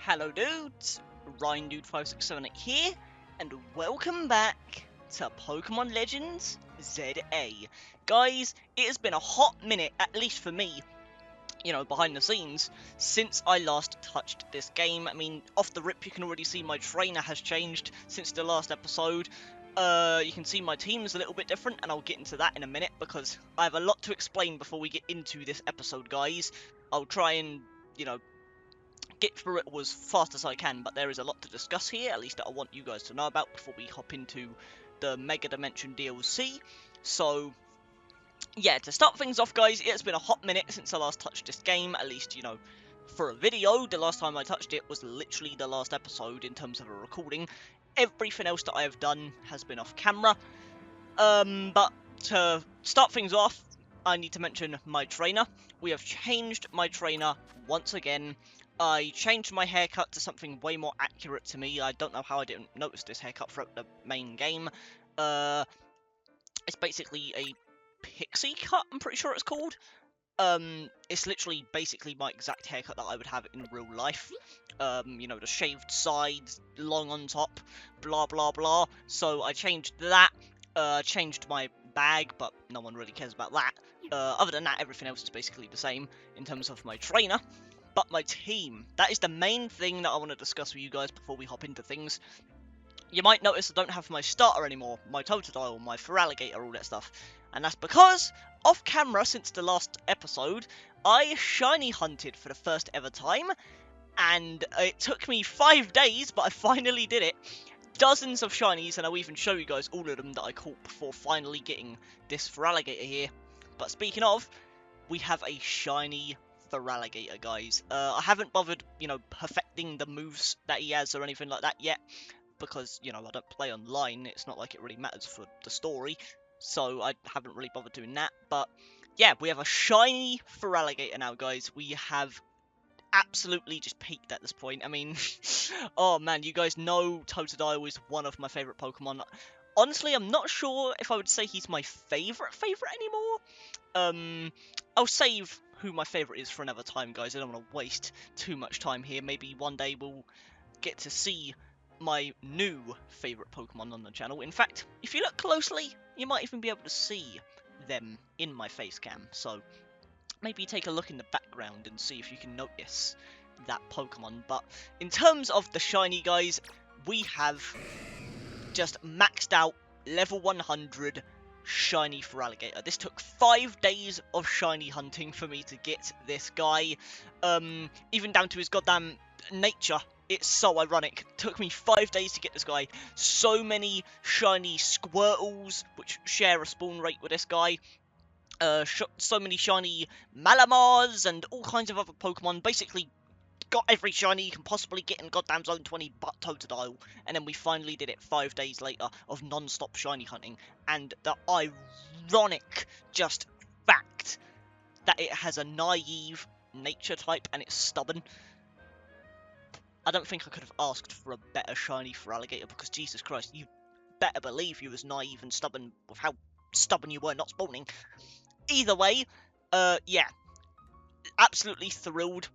Hello dudes, RyanDude5678 here, and welcome back to Pokémon Legends ZA. Guys, it has been a hot minute, at least for me, behind the scenes, since I last touched this game. I mean, off the rip, you can already see my trainer has changed since the last episode. You can see my team is a little bit different, and I'll get into that in a minute, because I have a lot to explain before we get into this episode, guys. I'll try and, get through it as fast as I can, but there is a lot to discuss here, at least that I want you guys to know about before we hop into the Mega Dimension DLC. So, yeah, to start things off, guys, it's been a hot minute since I last touched this game, at least, for a video. The last time I touched it was literally the last episode in terms of a recording. Everything else that I have done has been off camera. But to start things off, I need to mention my trainer. We have changed my trainer once again. I changed my haircut to something way more accurate to me. I don't know how I didn't notice this haircut throughout the main game. It's basically a pixie cut, I'm pretty sure it's called. It's literally basically my exact haircut that I would have in real life. The shaved sides, long on top, blah blah blah. So I changed that. Changed my bag, but no one really cares about that. Other than that, everything else is basically the same in terms of my trainer. But my team, that is the main thing that I want to discuss with you guys before we hop into things. You might notice I don't have my starter anymore, my Totodile, my Feraligatr, all that stuff. And that's because, off camera since the last episode, I shiny hunted for the first ever time. And it took me 5 days, but I finally did it. Dozens of shinies, and I'll even show you guys all of them that I caught before finally getting this Feraligatr here. But speaking of, we have a shiny Feraligatr, guys. I haven't bothered, perfecting the moves that he has or anything like that yet, because, I don't play online. It's not like it really matters for the story, so I haven't really bothered doing that. But yeah, we have a shiny Feraligatr now, guys. We have absolutely just peaked at this point. I mean, oh man, you guys know Totodile is one of my favourite Pokemon. Honestly, I'm not sure if I would say he's my favourite anymore. I'll save who my favourite is for another time, guys. I don't want to waste too much time here. Maybe one day we'll get to see my new favourite Pokemon on the channel. In fact, if you look closely, you might even be able to see them in my face cam. So maybe take a look in the background and see if you can notice that Pokemon. But in terms of the shiny, guys, we have just maxed out level 100 shiny Feraligatr. This took 5 days of shiny hunting for me to get this guy. Even down to his goddamn nature. It's so ironic. It took me 5 days to get this guy. So many shiny Squirtles, which share a spawn rate with this guy. So many shiny Malamars and all kinds of other Pokemon. Basically, got every shiny you can possibly get in goddamn Zone 20 but Totodile. And then we finally did it 5 days later of non-stop shiny hunting. And the ironic just fact that it has a naive nature type and it's stubborn. I don't think I could have asked for a better shiny Feraligatr, because Jesus Christ, you better believe you was naive and stubborn with how stubborn you were not spawning. Either way, yeah, absolutely thrilled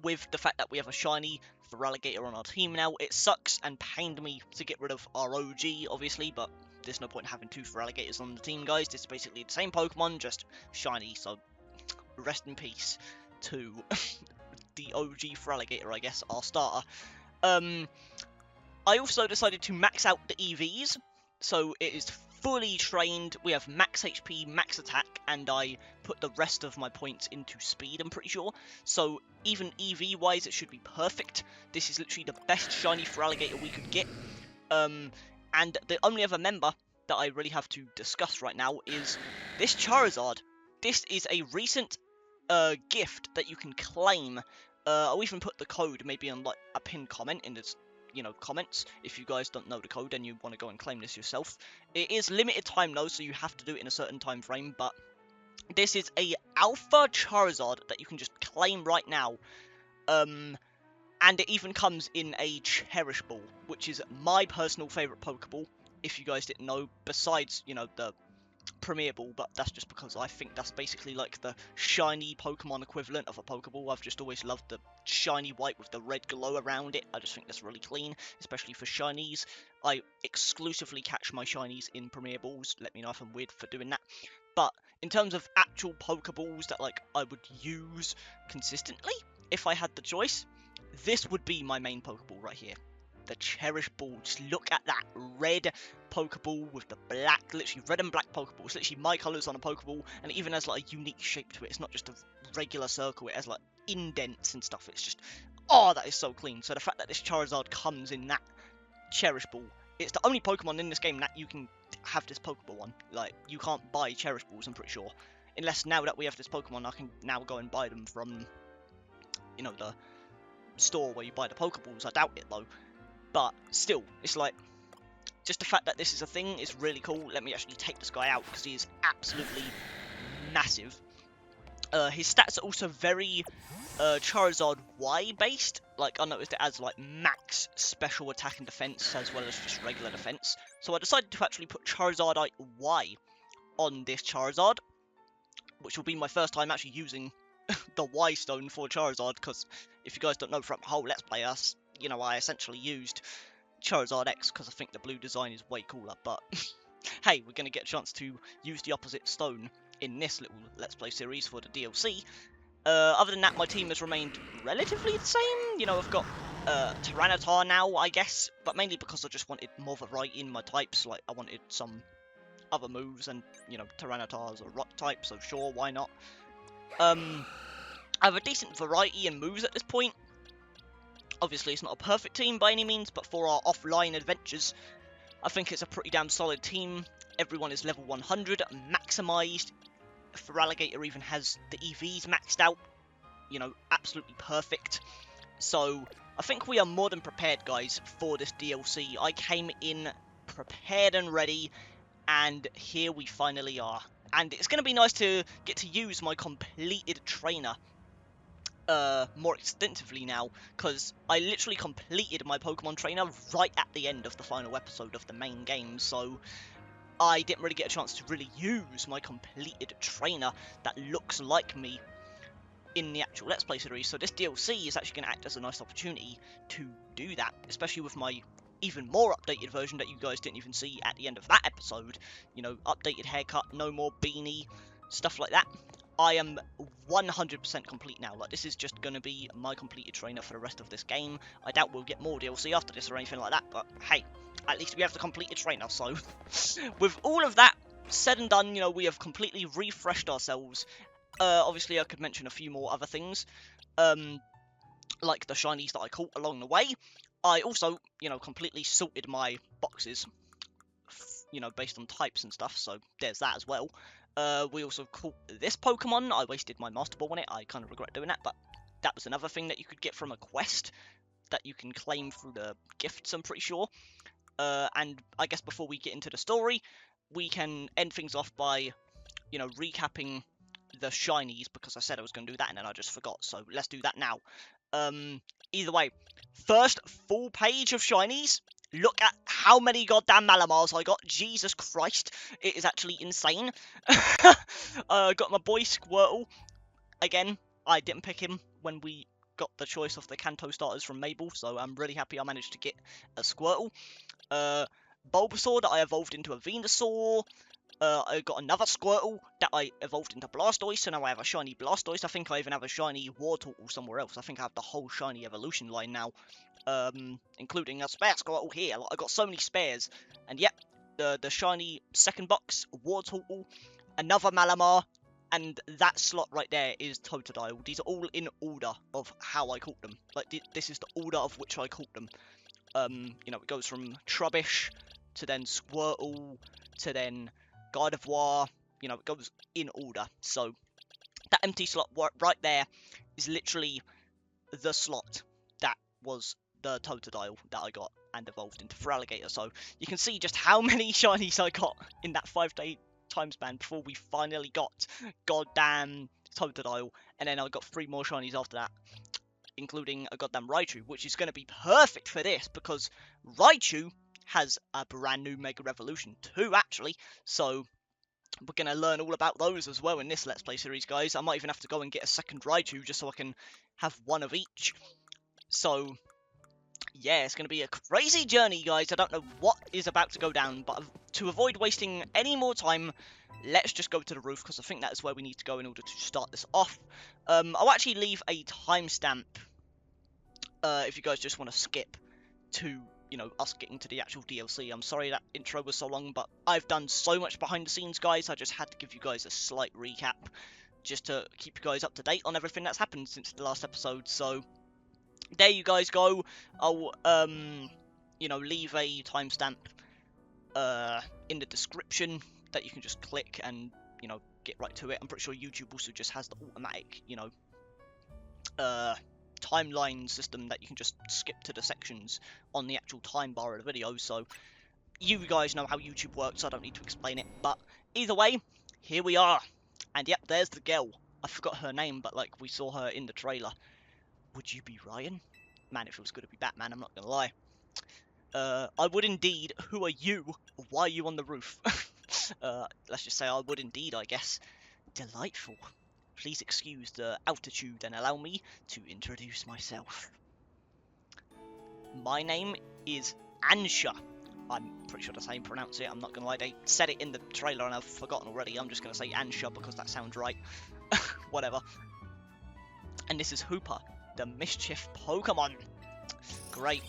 with the fact that we have a shiny Feraligatr on our team now. It sucks and pained me to get rid of our OG, obviously, but there's no point in having 2 Feraligatrs on the team, guys. This is basically the same Pokemon, just shiny, so rest in peace to the OG Feraligatr, I guess, our starter. I also decided to max out the EVs, so it is fully trained. We have max HP, max attack, and I put the rest of my points into speed, I'm pretty sure. So even EV-wise, it should be perfect. This is literally the best shiny Feraligatr we could get. And the only other member that I really have to discuss right now is this Charizard. This is a recent gift that you can claim. I'll even put the code maybe on like a pinned comment in this, comments. If you guys don't know the code and you want to go and claim this yourself, it is limited time though, so you have to do it in a certain time frame. But this is a Alpha Charizard that you can just claim right now. And it even comes in a Cherish Ball, which is my personal favourite Pokeball, if you guys didn't know, besides, the Premier Ball, but that's just because I think that's basically like the shiny Pokemon equivalent of a Pokeball. I've just always loved the shiny white with the red glow around it. I just think that's really clean, especially for shinies. I exclusively catch my shinies in Premier Balls. Let me know if I'm weird for doing that. But in terms of actual Pokeballs that like I would use consistently, if I had the choice, this would be my main Pokeball right here. The Cherish Ball. Just look at that red Pokeball with the black, literally red and black Pokeball. It's literally my colours on a Pokeball, and it even has like a unique shape to it. It's not just a regular circle, it has like indents and stuff. It's just, oh, that is so clean. So the fact that this Charizard comes in that Cherish Ball, it's the only Pokemon in this game that you can have this Pokeball on. Like, you can't buy Cherish Balls, I'm pretty sure. Unless now that we have this Pokemon, I can now go and buy them from, you know, the store where you buy the Pokeballs. I doubt it, though. But still, it's like, just the fact that this is a thing is really cool. Let me actually take this guy out, because he is absolutely massive. His stats are also very Charizard Y based. Like, I noticed it has like max special attack and defense as well as just regular defense. So I decided to actually put Charizardite Y on this Charizard, which will be my first time actually using the Y stone for Charizard, because if you guys don't know from the whole Let's Play us, you know, I essentially used Charizard X because I think the blue design is way cooler, but hey, we're going to get a chance to use the opposite stone in this little Let's Play series for the DLC. Other than that, my team has remained relatively the same. You know, I've got Tyranitar now, I guess, but mainly because I just wanted more variety in my types. Like, I wanted some other moves, and, you know, Tyranitar is a rock type, so sure, why not? I have a decent variety in moves at this point. Obviously, it's not a perfect team by any means, but for our offline adventures, I think it's a pretty damn solid team. Everyone is level 100, maximised. Feraligatr even has the EVs maxed out. You know, absolutely perfect. So, I think we are more than prepared, guys, for this DLC. I came in prepared and ready, and here we finally are. And it's going to be nice to get to use my completed trainer more extensively now, because I literally completed my Pokemon trainer right at the end of the final episode of the main game, so I didn't really get a chance to really use my completed trainer that looks like me in the actual Let's Play series. So this DLC is actually going to act as a nice opportunity to do that, especially with my even more updated version that you guys didn't even see at the end of that episode. You know, updated haircut, no more beanie, stuff like that. I am 100% complete now. Like, this is just going to be my completed trainer for the rest of this game. I doubt we'll get more DLC after this or anything like that, but hey, at least we have the completed trainer. So with all of that said and done, you know, we have completely refreshed ourselves. Obviously, I could mention a few more other things, like the shinies that I caught along the way. I also, you know, completely sorted my boxes, you know, based on types and stuff, so there's that as well. We also caught this Pokemon. I wasted my Master Ball on it. I kind of regret doing that, but that was another thing that you could get from a quest that you can claim through the gifts, I'm pretty sure. And I guess before we get into the story, we can end things off by, you know, recapping the shinies, because I said I was going to do that and then I just forgot, so let's do that now. Either way, first full page of shinies. Look at how many goddamn Malamars I got. Jesus Christ, it is actually insane. Got my boy Squirtle. Again, I didn't pick him when we got the choice of the Kanto starters from Mabel, so I'm really happy I managed to get a Squirtle. Bulbasaur that I evolved into a Venusaur. I got another Squirtle that I evolved into Blastoise, so now I have a shiny Blastoise. I think I even have a shiny Wartortle somewhere else. I think I have the whole shiny evolution line now, including a spare Squirtle here. Like, I got so many spares, and yep, the shiny second box, Wartortle, another Malamar, and that slot right there is Totodile. These are all in order of how I caught them. Like, this is the order of which I caught them. You know, it goes from Trubbish to then Squirtle to then Gardevoir. You know, it goes in order. So that empty slot right there is literally the slot that was the Totodile that I got and evolved into Feraligatr. So you can see just how many shinies I got in that 5-day time span before we finally got goddamn Totodile, and then I got 3 more shinies after that, including a goddamn Raichu, which is going to be perfect for this, because Raichu has a brand new Mega Revolution too, actually. So We're going to learn all about those as well in this Let's Play series, guys. I might even have to go and get a second Raichu just so I can have one of each. So, yeah, it's going to be a crazy journey, guys. I don't know what is about to go down, but to avoid wasting any more time, let's just go to the roof, because I think that is where we need to go in order to start this off. I'll actually leave a timestamp if you guys just want to skip to, you know, us getting to the actual DLC. I'm sorry that intro was so long, but I've done so much behind the scenes, guys. I just had to give you guys a slight recap just to keep you guys up to date on everything that's happened since the last episode. So there you guys go. I'll you know, leave a timestamp in the description that you can just click and, you know, get right to it. I'm pretty sure YouTube also just has the automatic, you know, timeline system that you can just skip to the sections on the actual time bar of the video. So you guys know how YouTube works, so I don't need to explain it. But either way, here we are. And yep, there's the girl. I forgot her name, but like we saw her in the trailer. Would you be Ryan? Man, it feels good to be Batman, I'm not gonna lie. I would indeed. Who are you? Why are you on the roof? Let's just say I would indeed, I guess. Delightful. Please excuse the altitude and allow me to introduce myself. My name is Ansha. I'm pretty sure that's how you pronounce it. I'm not gonna lie, they said it in the trailer and I've forgotten already. I'm just gonna say Ansha because that sounds right. Whatever. And this is Hooper, the mischief Pokemon. Great.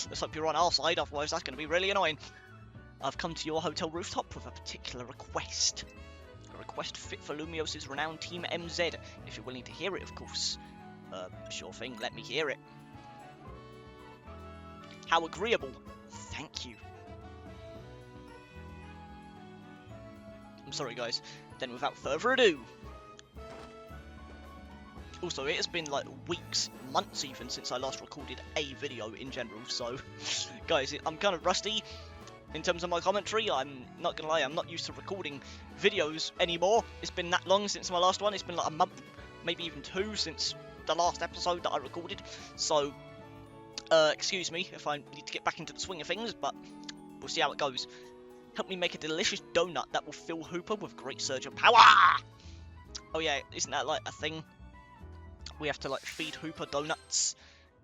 Let's hope you're on our side, otherwise that's gonna be really annoying. I've come to your hotel rooftop with a particular request. A request fit for Lumiose's renowned Team MZ, if you're willing to hear it, of course. Sure thing, let me hear it. How agreeable. Thank you. I'm sorry, guys. Then without further ado... Also, it has been like weeks, months even, since I last recorded a video in general, so... Guys, I'm kind of rusty in terms of my commentary. I'm not gonna lie, I'm not used to recording videos anymore. It's been that long since my last one. It's been like a month, maybe even 2 since the last episode that I recorded. So, excuse me if I need to get back into the swing of things, but we'll see how it goes. Help me make a delicious donut that will fill Hooper with a great surge of power! Oh yeah, isn't that like a thing? We have to like feed Hooper donuts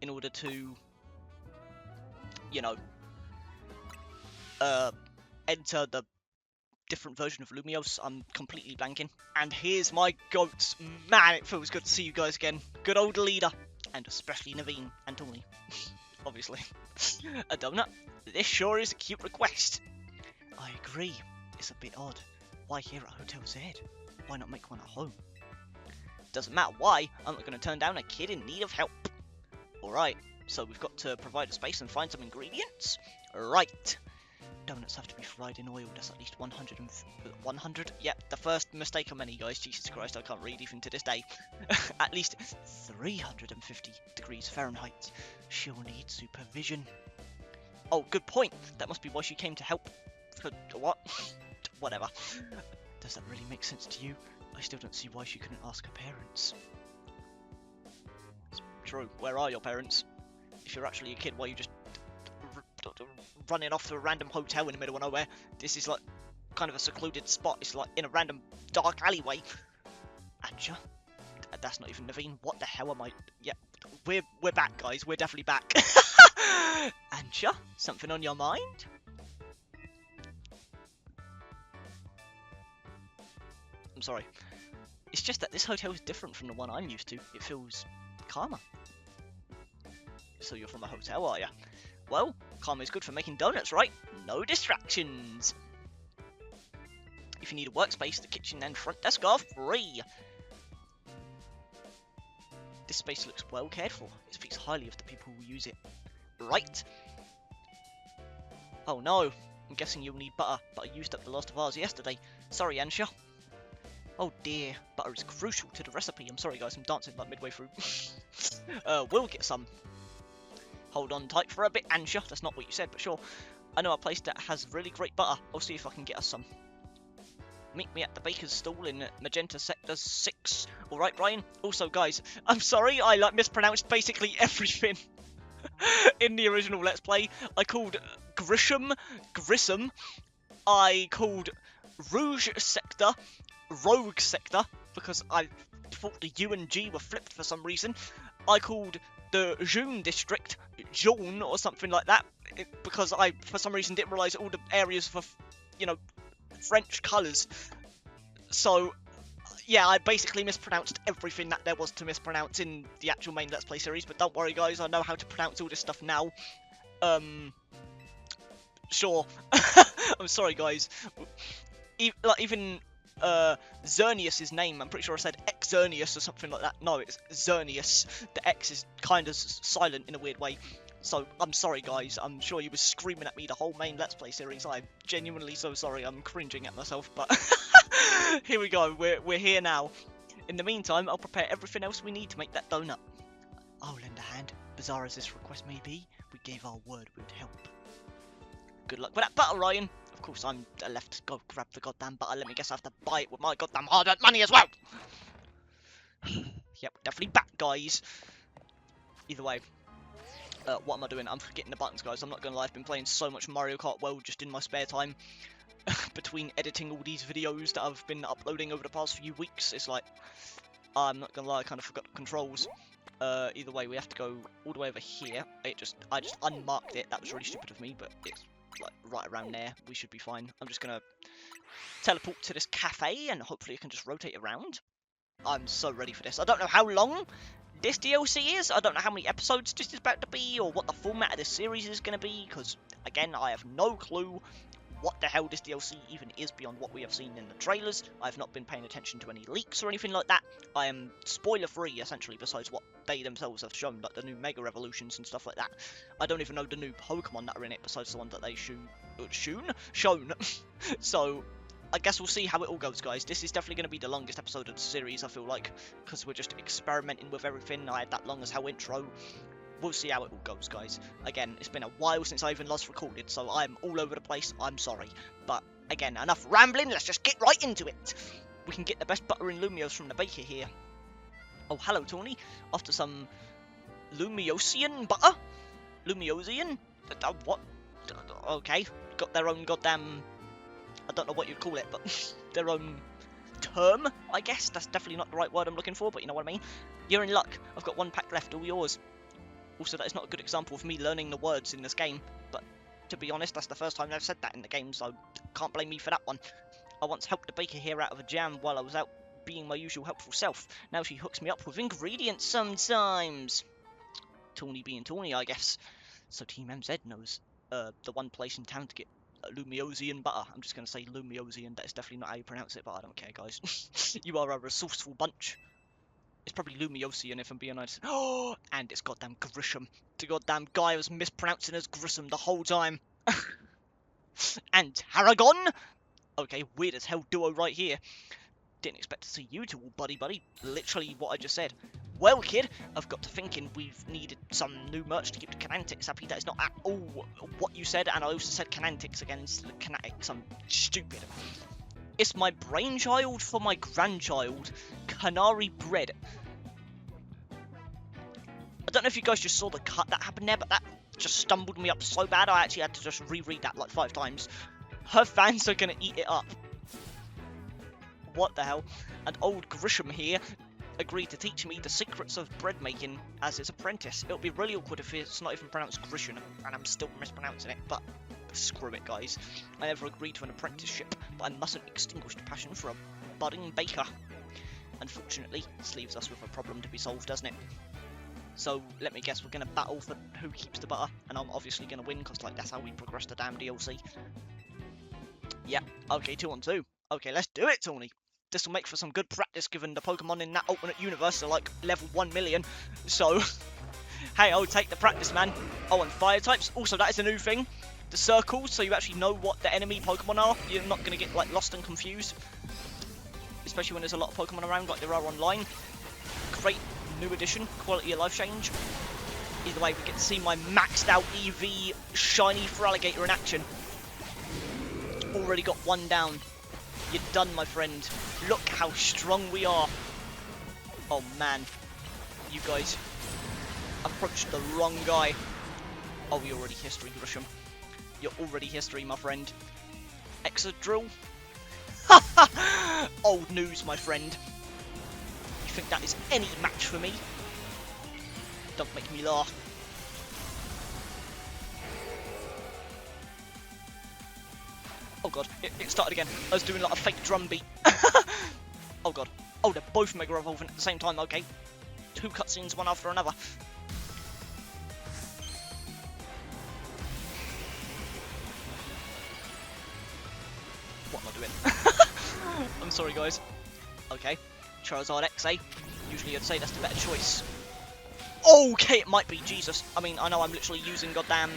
in order to, you know, enter the different version of Lumiose. I'm completely blanking. And here's my goats. Man, it feels good to see you guys again. Good old leader. And especially Naveen and Tony. Obviously. A donut? This sure is a cute request. I agree. It's a bit odd. Why here at Hotel Z? Why not make one at home? Doesn't matter why, I'm not going to turn down a kid in need of help. Alright, so we've got to provide a space and find some ingredients. Right. Donuts have to be fried in oil. That's at least 100? Yep, the first mistake of many, guys. Jesus Christ, I can't read even to this day. At least 350 degrees Fahrenheit. She'll need supervision. Oh, good point. That must be why she came to help. What? Whatever. Does that really make sense to you? I still don't see why she couldn't ask her parents. It's true. Where are your parents? If you're actually a kid, why are you just running off to a random hotel in the middle of nowhere? This is like kind of a secluded spot. It's like in a random dark alleyway. Anja? That's not even Naveen. What the hell am I? Yeah, we're back, guys. We're definitely back. Anja? Something on your mind? I'm sorry. It's just that this hotel is different from the one I'm used to. It feels calmer. So you're from a hotel, are ya? Well, karma is good for making donuts, right? No distractions. If you need a workspace, the kitchen and front desk are free. This space looks well cared for. It speaks highly of the people who use it. Right. Oh no, I'm guessing you'll need butter, but I used up the last of ours yesterday. Sorry, Ansha. Oh dear, butter is crucial to the recipe. I'm sorry guys, I'm dancing like midway through. We'll get some. Hold on tight for a bit, Ansha. That's not what you said, but sure. I know a place that has really great butter. I'll see if I can get us some. Meet me at the baker's stall in Magenta Sector 6. Alright, Brian? Also, guys, I'm sorry I mispronounced basically everything in the original Let's Play. I called Grissom. I called Rouge Sector, Rogue Sector, because I thought the U and G were flipped for some reason. I called the Jaune District Jaune or something like that, because I, for some reason, didn't realise all the areas for, you know, French colours. So, yeah, I basically mispronounced everything that there was to mispronounce in the actual main Let's Play series, but don't worry guys, I know how to pronounce all this stuff now. Sure. I'm sorry guys. Even Xerneas' name, I'm pretty sure I said Xerneas or something like that. No, it's Xerneas. The X is kind of silent in a weird way. So, I'm sorry guys, I'm sure you were screaming at me the whole main Let's Play series. I'm genuinely so sorry, I'm cringing at myself, but here we go, we're here now. In the meantime, I'll prepare everything else we need to make that donut. I'll lend a hand. Bizarre as this request may be, we gave our word we would help. Good luck with that butter, Ryan. Of course, I'm left to go grab the goddamn butter. Let me guess I have to buy it with my goddamn hard-earned money as well. Yep, definitely back, guys. Either way. What am I doing? I'm forgetting the buttons, guys. I'm not gonna lie, I've been playing so much Mario Kart World just in my spare time. Between editing all these videos that I've been uploading over the past few weeks, it's like, I'm not gonna lie, I kind of forgot the controls. Either way, we have to go all the way over here. I just unmarked it. That was really stupid of me, but it's like right around there. We should be fine. I'm just gonna teleport to this cafe, and hopefully I can just rotate around. I'm so ready for this. I don't know how long this DLC is. I don't know how many episodes this is about to be, or what the format of this series is going to be, because, again, I have no clue what the hell this DLC even is beyond what we have seen in the trailers. I have not been paying attention to any leaks or anything like that. I am spoiler-free, essentially, besides what they themselves have shown, like the new Mega Revolutions and stuff like that. I don't even know the new Pokemon that are in it, besides the one that they shown. So, I guess we'll see how it all goes, guys. This is definitely going to be the longest episode of the series, I feel like, because we're just experimenting with everything. I had that long as hell intro. We'll see how it all goes, guys. Again, it's been a while since I even last recorded, so I'm all over the place. I'm sorry. But, again, enough rambling. Let's just get right into it. We can get the best butter in Lumiose from the baker here. Oh, hello, Tony. After some Lumiosian butter? Lumiosian? What? Okay. Got their own goddamn... I don't know what you'd call it, but their own term, I guess. That's definitely not the right word I'm looking for, but you know what I mean. You're in luck. I've got one pack left, all yours. Also, that is not a good example of me learning the words in this game, but to be honest, that's the first time I've said that in the game, so can't blame me for that one. I once helped the baker here out of a jam while I was out being my usual helpful self. Now she hooks me up with ingredients sometimes. Tawny being Tawny, I guess. So Team MZ knows the one place in town to get Lumiosian butter. I'm just going to say Lumiosian. That is definitely not how you pronounce it, but I don't care, guys. You are a resourceful bunch. It's probably Lumiosian, if I'm being honest. Oh, and it's goddamn Grisham. The goddamn guy was mispronouncing as Grissom the whole time. And Haragon? Okay, weird as hell duo right here. Didn't expect to see you two all buddy-buddy. Literally what I just said. Well, kid, I've got to thinking we've needed some new merch to keep the Canantics happy. That is not at all what you said, and I also said Canantics again instead of Canatics. I'm stupid. It's my brainchild for my grandchild. Canary bread. I don't know if you guys just saw the cut that happened there, but that just stumbled me up so bad I actually had to just reread that like 5 times. Her fans are going to eat it up. What the hell? And old Grisham here agreed to teach me the secrets of bread making as his apprentice. It'll be really awkward if it's not even pronounced Grisham and I'm still mispronouncing it, but screw it, guys. I never agreed to an apprenticeship, but I mustn't extinguish the passion for a budding baker. Unfortunately, this leaves us with a problem to be solved, doesn't it? So, let me guess, we're going to battle for who keeps the butter, and I'm obviously going to win, because like, that's how we progress the damn DLC. Yeah, okay, 2 on 2. Okay, let's do it, Tony. This will make for some good practice, given the Pokemon in that alternate universe are like level 1 million. So, hey, I'll take the practice, man. Oh, and fire types. Also, that is a new thing. The circles, so you actually know what the enemy Pokemon are. You're not going to get like lost and confused. Especially when there's a lot of Pokemon around, like there are online. Great new addition, quality of life change. Either way, we get to see my maxed out EV shiny Feraligatr in action. Already got 1 down. You're done, my friend. Look how strong we are. Oh man, you guys approached the wrong guy. Oh, you're already history, Grisham. You're already history, my friend. Exadrill. Old news, my friend. You think that is any match for me? Don't make me laugh. Oh god, it started again. I was doing like a fake drum beat. Oh god. Oh, they're both Mega Evolving at the same time, okay. 2 cutscenes, one after another. What am I doing? I'm sorry, guys. Okay, Charizard XA. Usually I'd say that's the better choice. Okay, it might be, Jesus. I mean, I know I'm literally using goddamn...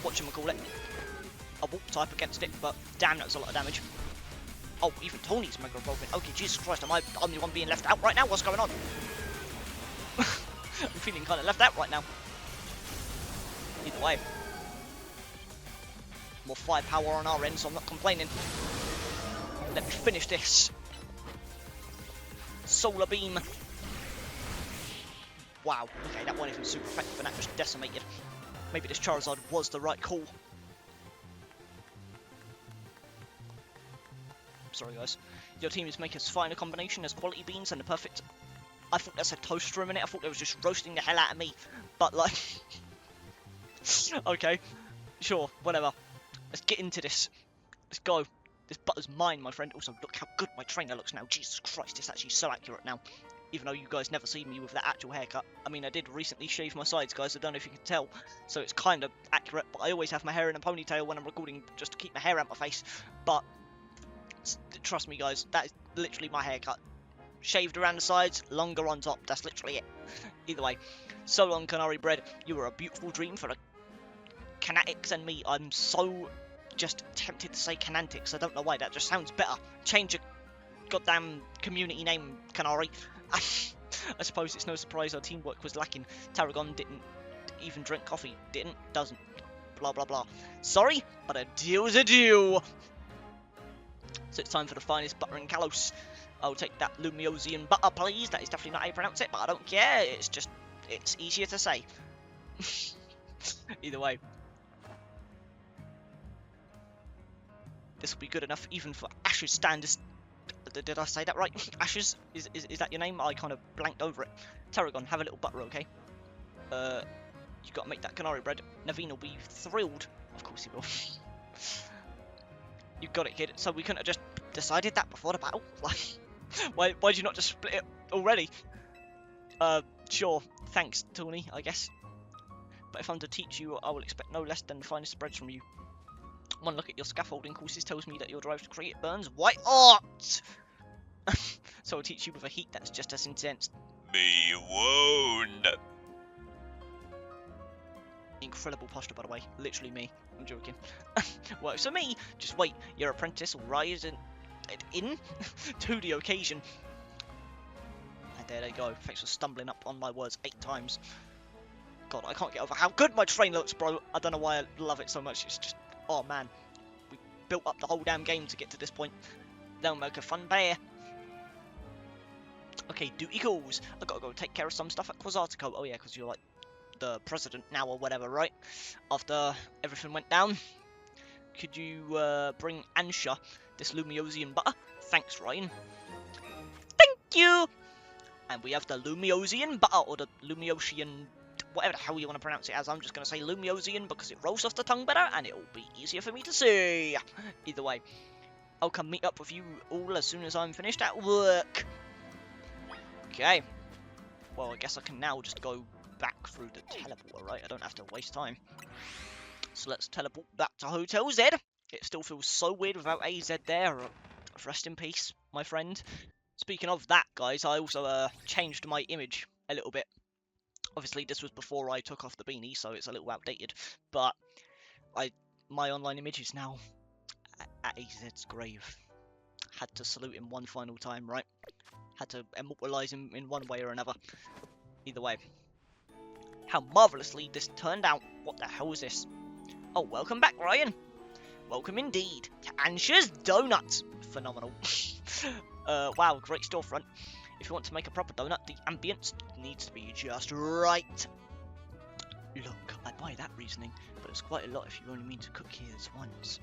whatchamacallit? A Warp type against it, but damn, that's a lot of damage. Oh, even Tony's Mega Evolving. Okay, Jesus Christ, am I the only one being left out right now? What's going on? I'm feeling kind of left out right now. Either way. More firepower on our end, so I'm not complaining. Let me finish this. Solar Beam. Wow, okay, that wasn't even super effective and that just decimated. Maybe this Charizard was the right call. Sorry guys. Your team is making us find a combination as quality beans and the perfect... I thought that said toast for a minute, I thought they was just roasting the hell out of me. But like... okay, sure, whatever. Let's get into this. Let's go. This butter's mine, my friend. Also, look how good my trainer looks now. Jesus Christ, it's actually so accurate now. Even though you guys never seen me with that actual haircut. I mean, I did recently shave my sides, guys. I don't know if you can tell. So it's kind of accurate. But I always have my hair in a ponytail when I'm recording just to keep my hair out my face. But trust me, guys, that is literally my haircut. Shaved around the sides, longer on top. That's literally it. Either way. So long, Canary Bread. You were a beautiful dream for the Canatics and me. I'm so just tempted to say Canantics. I don't know why. That just sounds better. Change your goddamn community name, Canary. I suppose it's no surprise our teamwork was lacking. Tarragon didn't even drink coffee. Doesn't. Blah, blah, blah. Sorry, but a deal's a deal. So it's time for the finest butter in Kalos. I'll take that Lumiosian butter, please. That is definitely not how you pronounce it, but I don't care. It's just, it's easier to say. Either way. This will be good enough even for Ash's standards. Did I say that right? Ash's? Is that your name? I kind of blanked over it. Tarragon, have a little butter, okay? You got to make that Canary Bread. Naveen will be thrilled. Of course he will. You got it, kid. So we couldn't have just decided that before the battle? Like, why'd you not just split it already? Sure. Thanks, Tony, I guess. But if I'm to teach you, I will expect no less than the finest spreads from you. One look at your scaffolding courses tells me that your drive to create burns white art! So I'll teach you with a heat that's just as intense. Me won't. Incredible posture, by the way. Literally me. I'm joking. Works for me. Just wait. Your apprentice will rise in to the occasion. And there they go. Thanks for stumbling up on my words 8 times. God, I can't get over how good my train looks, bro. I don't know why I love it so much. It's just... oh, man. We built up the whole damn game to get to this point. They'll make a fun bear. Okay, duty calls. I gotta go take care of some stuff at Quasartico. Oh, yeah, because you're, like, the president now or whatever, right? After everything went down. Could you bring Ansha this Lumiosian butter? Thanks, Ryan. Thank you! And we have the Lumiosian butter, or the Lumiosian, whatever the hell you want to pronounce it as. I'm just going to say Lumiosian because it rolls off the tongue better and it'll be easier for me to say. Either way, I'll come meet up with you all as soon as I'm finished at work. Okay. Well, I guess I can now just go back through the teleporter, right? I don't have to waste time. So let's teleport back to Hotel Z. It still feels so weird without AZ there. Rest in peace, my friend. Speaking of that, guys, I also changed my image a little bit. Obviously, this was before I took off the beanie, so it's a little outdated. But my online image is now at AZ's grave. Had to salute him one final time, right? Had to immortalise him in one way or another. Either way. How marvellously this turned out. What the hell is this? Oh, welcome back, Ryan. Welcome indeed to Ansha's Donut. Phenomenal. Wow, great storefront. If you want to make a proper donut, the ambience needs to be just right. Look, I buy that reasoning, but it's quite a lot if you only mean to cook here once.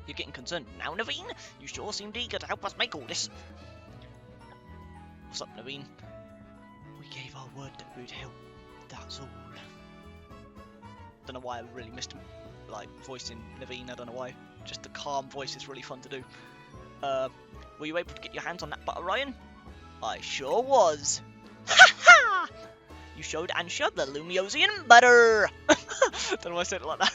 You're getting concerned now, Naveen? You sure seemed eager to help us make all this. What's up, Naveen? We gave our word that we'd help. That's all. Don't know why I really missed like voicing Naveen. I don't know why. Just the calm voice is really fun to do. Were you able to get your hands on that butter, Ryan? I sure was. Ha ha! You showed Ansha the Lumiosian butter. Don't know why I said it like that.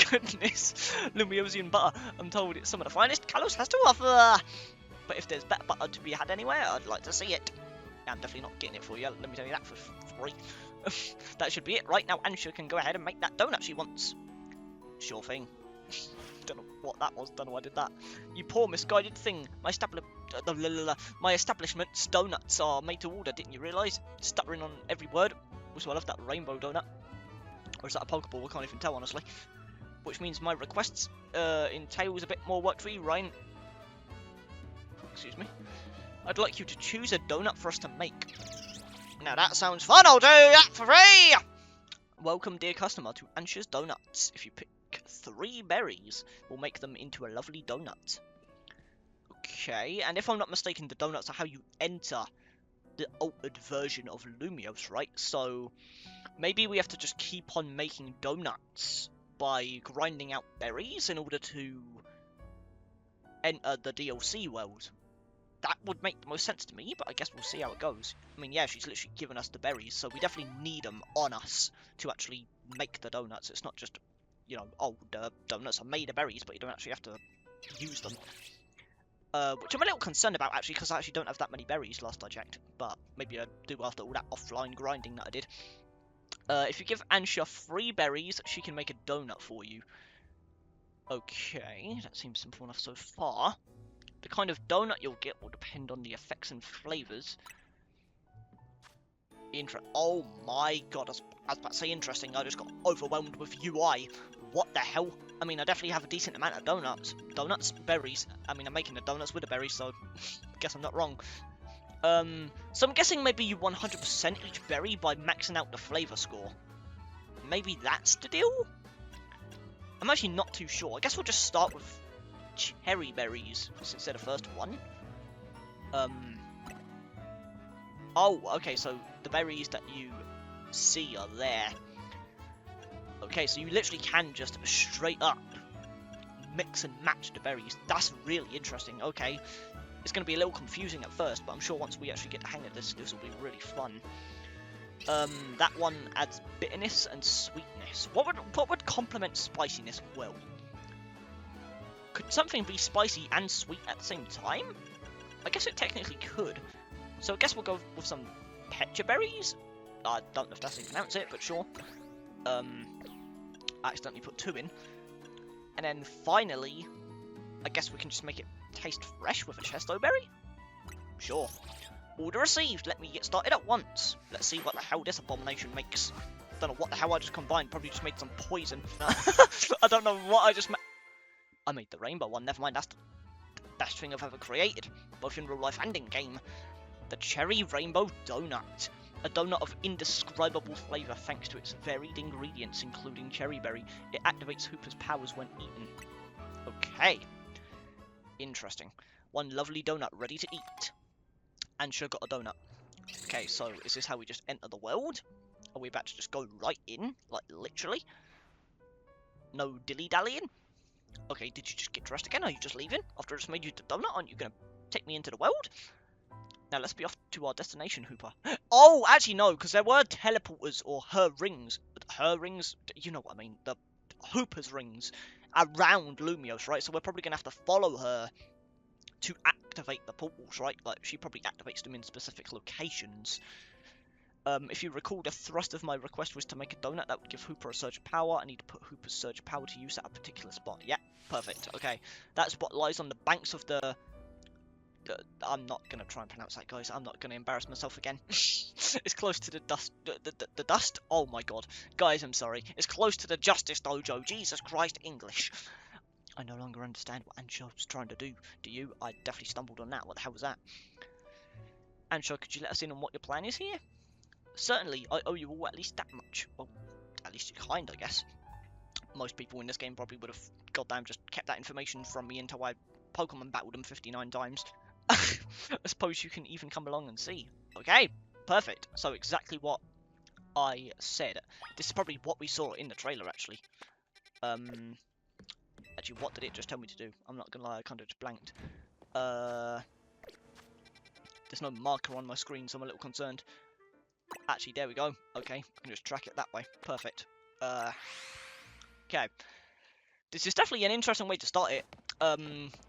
Goodness, Lumiosian butter. I'm told it's some of the finest Kalos has to offer. But if there's better butter to be had anywhere, I'd like to see it. I'm definitely not getting it for you. Let me tell you that for free. That should be it. Right now, Ansha can go ahead and make that donut she wants. Sure thing. Don't know what that was. Don't know why I did that. You poor misguided thing. My establishment's donuts are made to order. Didn't you realise? Stuttering on every word. Also, I love that rainbow donut. Or is that a Pokeball? I can't even tell, honestly. Which means my requests entails a bit more work for you, Ryan. Excuse me. I'd like you to choose a donut for us to make. Now that sounds fun. I'll do that for free. Welcome, dear customer, to Ansha's Donuts. If you pick 3 berries, we'll make them into a lovely donut. Okay, and if I'm not mistaken, the donuts are how you enter the altered version of Lumiose, right? So maybe we have to just keep on making donuts by grinding out berries in order to enter the DLC world. That would make the most sense to me, but I guess we'll see how it goes. I mean, yeah, she's literally given us the berries, so we definitely need them on us to actually make the donuts. It's not just, you know, oh, the donuts are made of berries, but you don't actually have to use them. Which I'm a little concerned about, actually, because I actually don't have that many berries last I checked. But maybe I do after all that offline grinding that I did. If you give Ansha 3 berries, she can make a donut for you. Okay, that seems simple enough so far. The kind of donut you'll get will depend on the effects and flavours. Oh my god, I was about to say interesting, I just got overwhelmed with UI. What the hell? I mean, I definitely have a decent amount of donuts. Donuts, berries. I mean, I'm making the donuts with the berries, so I guess I'm not wrong. So I'm guessing maybe you 100% each berry by maxing out the flavour score. Maybe that's the deal? I'm actually not too sure. I guess we'll just start with cherry berries since they're the first one. Oh, okay, so the berries that you see are there. Okay, so you literally can just straight up mix and match the berries. That's really interesting. Okay, it's going to be a little confusing at first, but I'm sure once we actually get the hang of this, this will be really fun. That one adds bitterness and sweetness. What would complement spiciness well? Could something be spicy and sweet at the same time? I guess it technically could. So I guess we'll go with some pecha berries. I don't know if that's how you pronounce it, but sure. I accidentally put 2 in. And then finally, I guess we can just make it taste fresh with a chesto berry? Sure. Order received. Let me get started at once. Let's see what the hell this abomination makes. Don't know what the hell I just combined. Probably just made some poison. I don't know what I just made. I made the rainbow one. Never mind. That's the best thing I've ever created, both in real life and in game. The cherry rainbow donut. A donut of indescribable flavour thanks to its varied ingredients, including cherry berry. It activates Hooper's powers when eaten. Okay. Interesting. One lovely donut ready to eat. Ansha got a donut. Okay, so is this how we just enter the world? Are we about to just go right in? Like, literally? No dilly-dallying? Okay, did you just get dressed again? Are you just leaving? After I just made you the donut, aren't you going to take me into the world? Now, let's be off to our destination, Hooper. Oh, actually, no, because there were teleporters or her rings. Her rings? You know what I mean. The Hooper's rings around Lumiose, right? So we're probably going to have to follow her to activate the portals, right? Like, she probably activates them in specific locations. If you recall, the thrust of my request was to make a donut that would give Hooper a surge of power. I need to put Hooper's surge of power to use at a particular spot. Yeah, perfect. Okay, that spot lies on the banks of the I'm not going to try and pronounce that, guys. I'm not going to embarrass myself again. It's close to the dust. The dust? Oh, my God. Guys, I'm sorry. It's close to the Justice Dojo. Jesus Christ, English. I no longer understand what Ansha was trying to do. Do you? I definitely stumbled on that. What the hell was that? Ansha, could you let us in on what your plan is here? Certainly, I owe you all at least that much. Well, at least you kind, I guess. most people in this game probably would have goddamn just kept that information from me until I Pokemon battled them 59 times. I suppose you can even come along and see. Okay, perfect. So exactly what I said. This is probably what we saw in the trailer, actually. Actually, what did it just tell me to do? I'm not gonna lie, I kind of just blanked. There's no marker on my screen, so I'm a little concerned. Actually, there we go. Okay, I can just track it that way. Perfect. Okay. This is definitely an interesting way to start it. I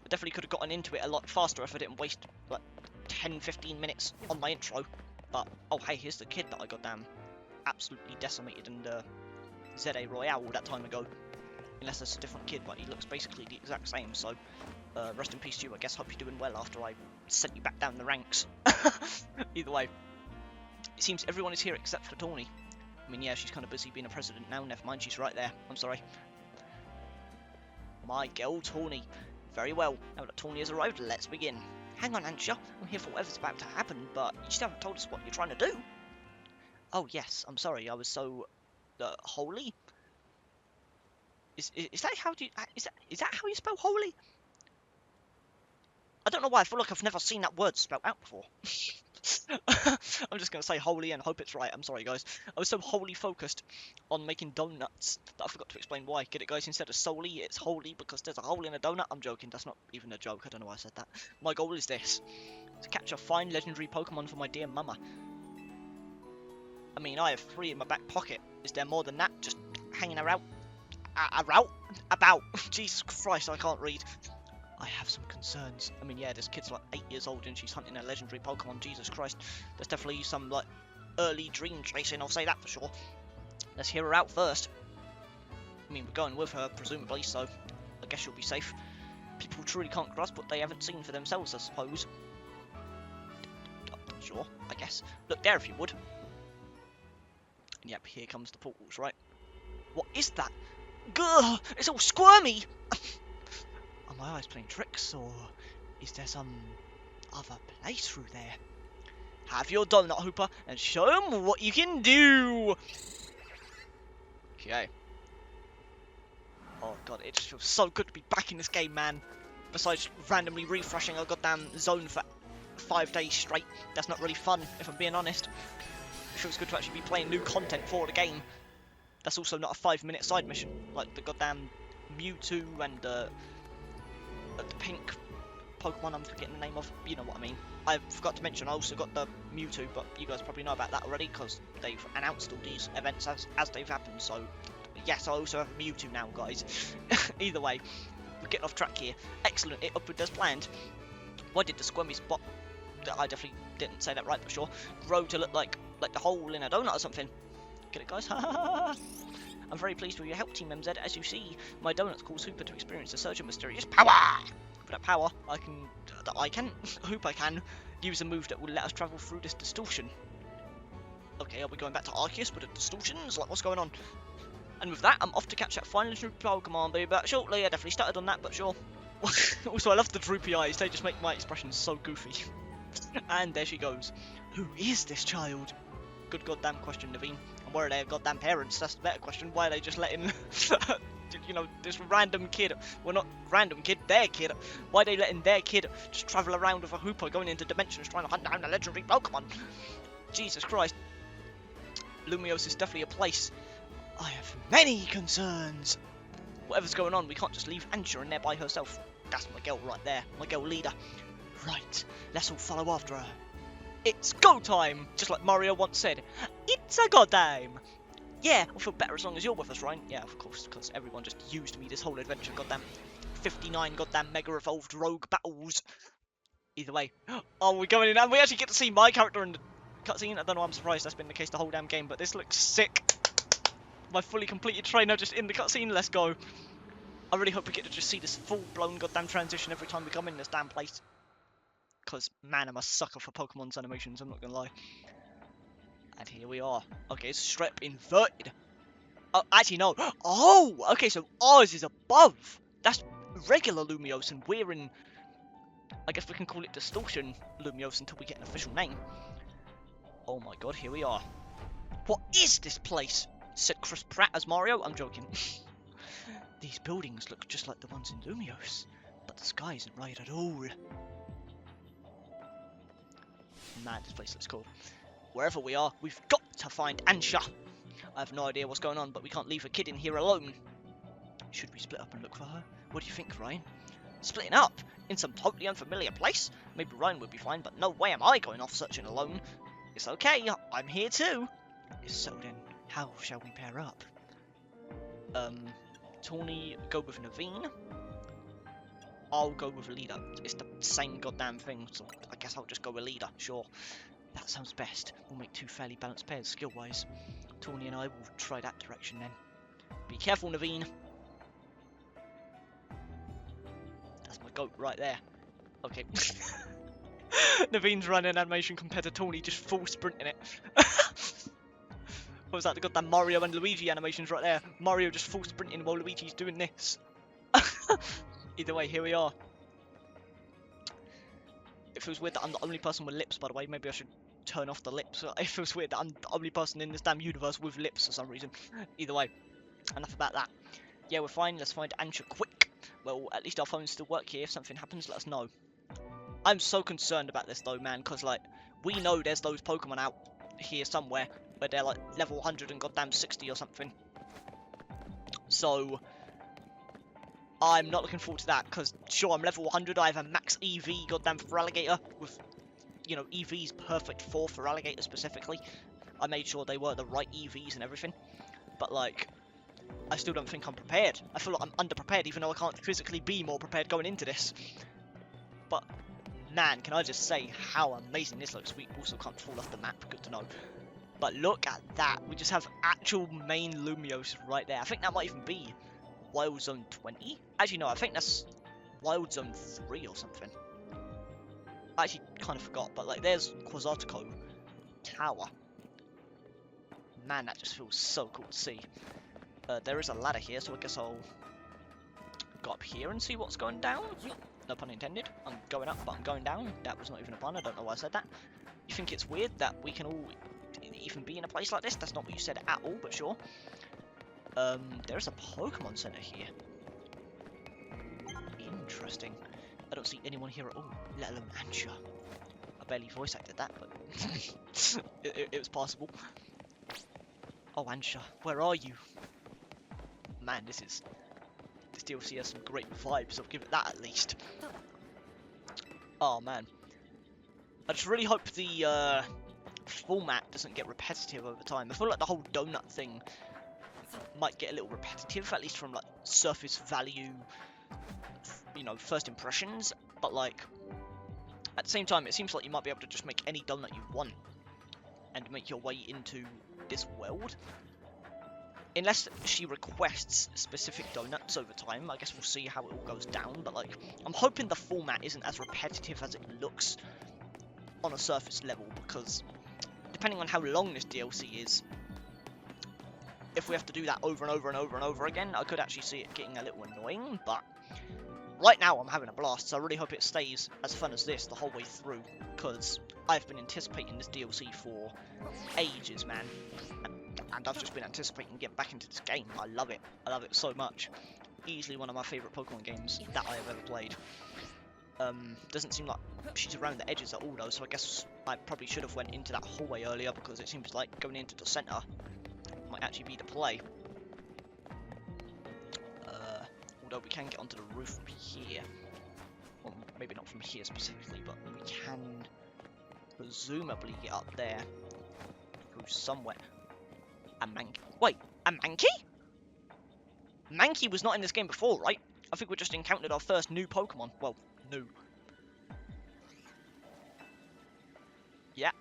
definitely could have gotten into it a lot faster if I didn't waste, like, 10-15 minutes on my intro. But, oh hey, here's the kid that I goddamn absolutely decimated in the ZA Royale all that time ago. Unless it's a different kid, but he looks basically the exact same, so rest in peace to you, I guess. Hope you're doing well after I sent you back down the ranks. Either way, it seems everyone is here except for Tawny. I mean, yeah, she's kind of busy being a president now, never mind, she's right there. I'm sorry. My girl, Tawny. Very well, now that Tawny has arrived, let's begin. Hang on, Ansha, I'm here for whatever's about to happen, but you still haven't told us what you're trying to do. Oh yes, I'm sorry, I was so... holy? Is that how you is that how you spell holy? I don't know why I feel like I've never seen that word spelled out before. I'm just gonna say holy and hope it's right. I'm sorry, guys. I was so wholly focused on making donuts that I forgot to explain why. Get it, guys? Instead of solely, it's holy because there's a hole in a donut. I'm joking. That's not even a joke. I don't know why I said that. My goal is this: to catch a fine legendary Pokemon for my dear mama. I mean, I have 3 in my back pocket. Is there more than that? Just hanging around. About. Jesus Christ, I can't read. I have some concerns. I mean, yeah, this kid's like 8 years old and she's hunting a legendary Pokemon. Jesus Christ. There's definitely some, like, early dream chasing, I'll say that for sure. Let's hear her out first. I mean, we're going with her, presumably, so I guess she'll be safe. People truly can't grasp what they haven't seen for themselves, I suppose. Sure, I guess. Look there if you would. And yep, here comes the portals, right? What is that? Gah! It's all squirmy! Are my eyes playing tricks, or is there some other place through there? Have your donut, Hooper, and show them what you can do! Okay. Oh god, it just feels so good to be back in this game, man. Besides randomly refreshing a goddamn zone for 5 days straight. That's not really fun, if I'm being honest. It feels good to actually be playing new content for the game. That's also not a 5-minute side mission, like the goddamn Mewtwo and the pink Pokemon I'm forgetting the name of. You know what I mean. I forgot to mention I also got the Mewtwo, but you guys probably know about that already because they've announced all these events as they've happened. So yes, I also have a Mewtwo now, guys. Either way, we're getting off track here. Excellent, it upward as planned. Why did the squirmy spot? I definitely didn't say that right, but sure. Grow to look like the hole in a donut or something. Get it, guys? I'm very pleased with your help, Team MZ. As you see, my donuts cause Hooper to experience a surge of mysterious power. For that power, Hooper can use a move that will let us travel through this distortion. Okay, are we going back to Arceus with the distortions? Like, what's going on? And with that, I'm off to catch that final legendary Pokemon. Be back shortly. I definitely started on that, but sure. Also, I love the droopy eyes. They just make my expressions so goofy. And there she goes. Who is this child? Good goddamn question, Naveen. And where are their goddamn parents? That's the better question. Why are they just letting, you know, this random kid, well, not random kid, their kid, why are they letting their kid just travel around with a Hooper going into dimensions trying to hunt down a legendary Pokemon? Jesus Christ. Lumiose is definitely a place. I have many concerns. Whatever's going on, we can't just leave Ansha in there by herself. That's my girl right there, my girl leader. Right, let's all follow after her. It's go time! Just like Mario once said, it's a go time! Yeah, I'll feel better as long as you're with us, Ryan. Yeah, of course, because everyone just used me this whole adventure, goddamn. 59 goddamn Mega Evolved Rogue battles. Either way. Oh, we're going in, and we actually get to see my character in the cutscene. I don't know, I'm surprised that's been the case the whole damn game, but this looks sick. My fully completed trainer just in the cutscene, let's go. I really hope we get to just see this full-blown goddamn transition every time we come in this damn place. Because, man, I'm a sucker for Pokemon's animations, I'm not gonna lie. And here we are. Okay, it's straight up inverted. Oh, actually, no. Oh, okay, so ours is above. That's regular Lumiose, and we're in... I guess we can call it Distortion Lumiose until we get an official name. Oh my god, here we are. What is this place? Said Chris Pratt as Mario. I'm joking. These buildings look just like the ones in Lumiose, but the sky isn't right at all. Man, this place looks cool. Wherever we are, we've got to find Ansha. I have no idea what's going on, but we can't leave a kid in here alone. Should we split up and look for her? What do you think, Ryan? Splitting up? In some totally unfamiliar place? Maybe Ryan would be fine, but no way am I going off searching alone. It's okay, I'm here too. If so then, how shall we pair up? Tawny, go with Naveen. I'll go with Leader. It's the same goddamn thing, so I guess I'll just go with Leader, sure. That sounds best. We'll make two fairly balanced pairs, skill-wise. Tawny and I will try that direction then. Be careful, Naveen. That's my goat right there. Okay. Naveen's running animation compared to Tawny just full sprinting it. What was that? They got that Mario and Luigi animations right there. Mario just full sprinting while Luigi's doing this. Either way, here we are. It feels weird that I'm the only person with lips, by the way. Maybe I should turn off the lips. It feels weird that I'm the only person in this damn universe with lips for some reason. Either way, enough about that. Yeah, we're fine. Let's find Ansha quick. Well, at least our phones still work here. If something happens, let us know. I'm so concerned about this though, man, because like we know there's those Pokemon out here somewhere where they're like level 100 and goddamn 60 or something. So I'm not looking forward to that, because sure, I'm level 100, I have a max EV goddamn for Alligator, with, you know, EVs perfect for Alligator specifically. I made sure they were the right EVs and everything, but like, I still don't think I'm prepared. I feel like I'm underprepared, even though I can't physically be more prepared going into this. But man, can I just say how amazing this looks. We also can't fall off the map, good to know. But look at that, we just have actual main Lumiose right there. I think that might even be Wild Zone 20? Actually no, I think that's Wild Zone 3 or something. I actually kind of forgot, but like there's Quasartico Tower. Man, that just feels so cool to see. There is a ladder here, so I guess I'll go up here and see what's going down. No pun intended. I'm going up, but I'm going down. That was not even a pun, I don't know why I said that. You think it's weird that we can all even be in a place like this? That's not what you said at all, but sure. There's a Pokemon Center here. Interesting. I don't see anyone here at all, let alone Ansha. I barely voice acted that, but it was possible. Oh, Ansha, where are you? Man, this DLC has some great vibes, I'll give it that at least. Oh man. I just really hope the format doesn't get repetitive over time. I feel like the whole donut thing might get a little repetitive, at least from like surface value, you know, first impressions, but like at the same time it seems like you might be able to just make any donut you want and make your way into this world. Unless she requests specific donuts over time, I guess we'll see how it all goes down, but like, I'm hoping the format isn't as repetitive as it looks on a surface level, because depending on how long this DLC is, if we have to do that over and over and over and over again, I could actually see it getting a little annoying, but right now I'm having a blast, so I really hope it stays as fun as this the whole way through, because I've been anticipating this DLC for ages, man. And I've just been anticipating getting back into this game. I love it. I love it so much. Easily one of my favourite Pokemon games that I have ever played. Doesn't seem like she's around the edges at all though, so I guess I probably should have went into that hallway earlier, because it seems like going into the centre might actually be the play. Although we can get onto the roof from here. Well, maybe not from here specifically, but we can presumably get up there through somewhere. A Mankey? Wait, a Mankey? Mankey was not in this game before, right? I think we just encountered our first new Pokemon. Well, new. Yeah,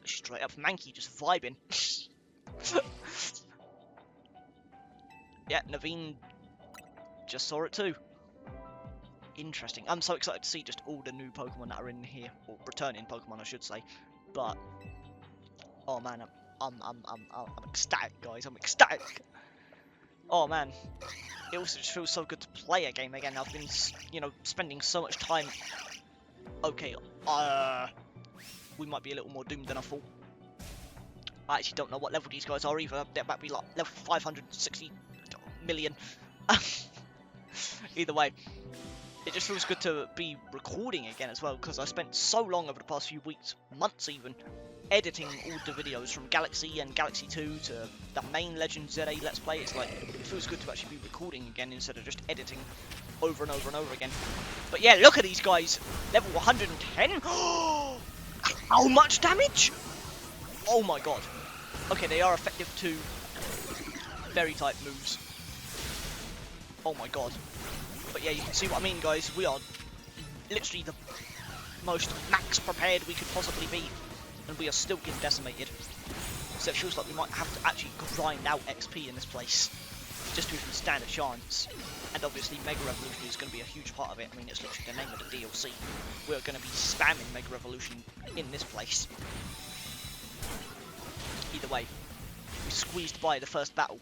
straight up Mankey, just vibing. Yeah, Naveen just saw it too. Interesting. I'm so excited to see just all the new Pokemon that are in here, or returning Pokemon, I should say. But oh man, I'm ecstatic, guys. I'm ecstatic. Oh man, it also just feels so good to play a game again. I've been, you know, spending so much time. Okay, we might be a little more doomed than I thought. I actually don't know what level these guys are either. They might be like level 560 million. Either way, it just feels good to be recording again as well, because I spent so long over the past few weeks, months even, editing all the videos from Galaxy and Galaxy 2 to the main Legends ZA Let's Play. It's like, it feels good to actually be recording again instead of just editing over and over and over again. But yeah, look at these guys. Level 110. How much damage? Oh my god. Okay, they are effective to very type moves. Oh my god. But yeah, you can see what I mean, guys. We are literally the most max prepared we could possibly be, and we are still getting decimated. So it feels like we might have to actually grind out XP in this place just to even stand a chance. And obviously Mega Revolution is going to be a huge part of it. I mean, it's literally the name of the DLC. We're going to be spamming Mega Revolution in this place. Either way, we squeezed by the first battle.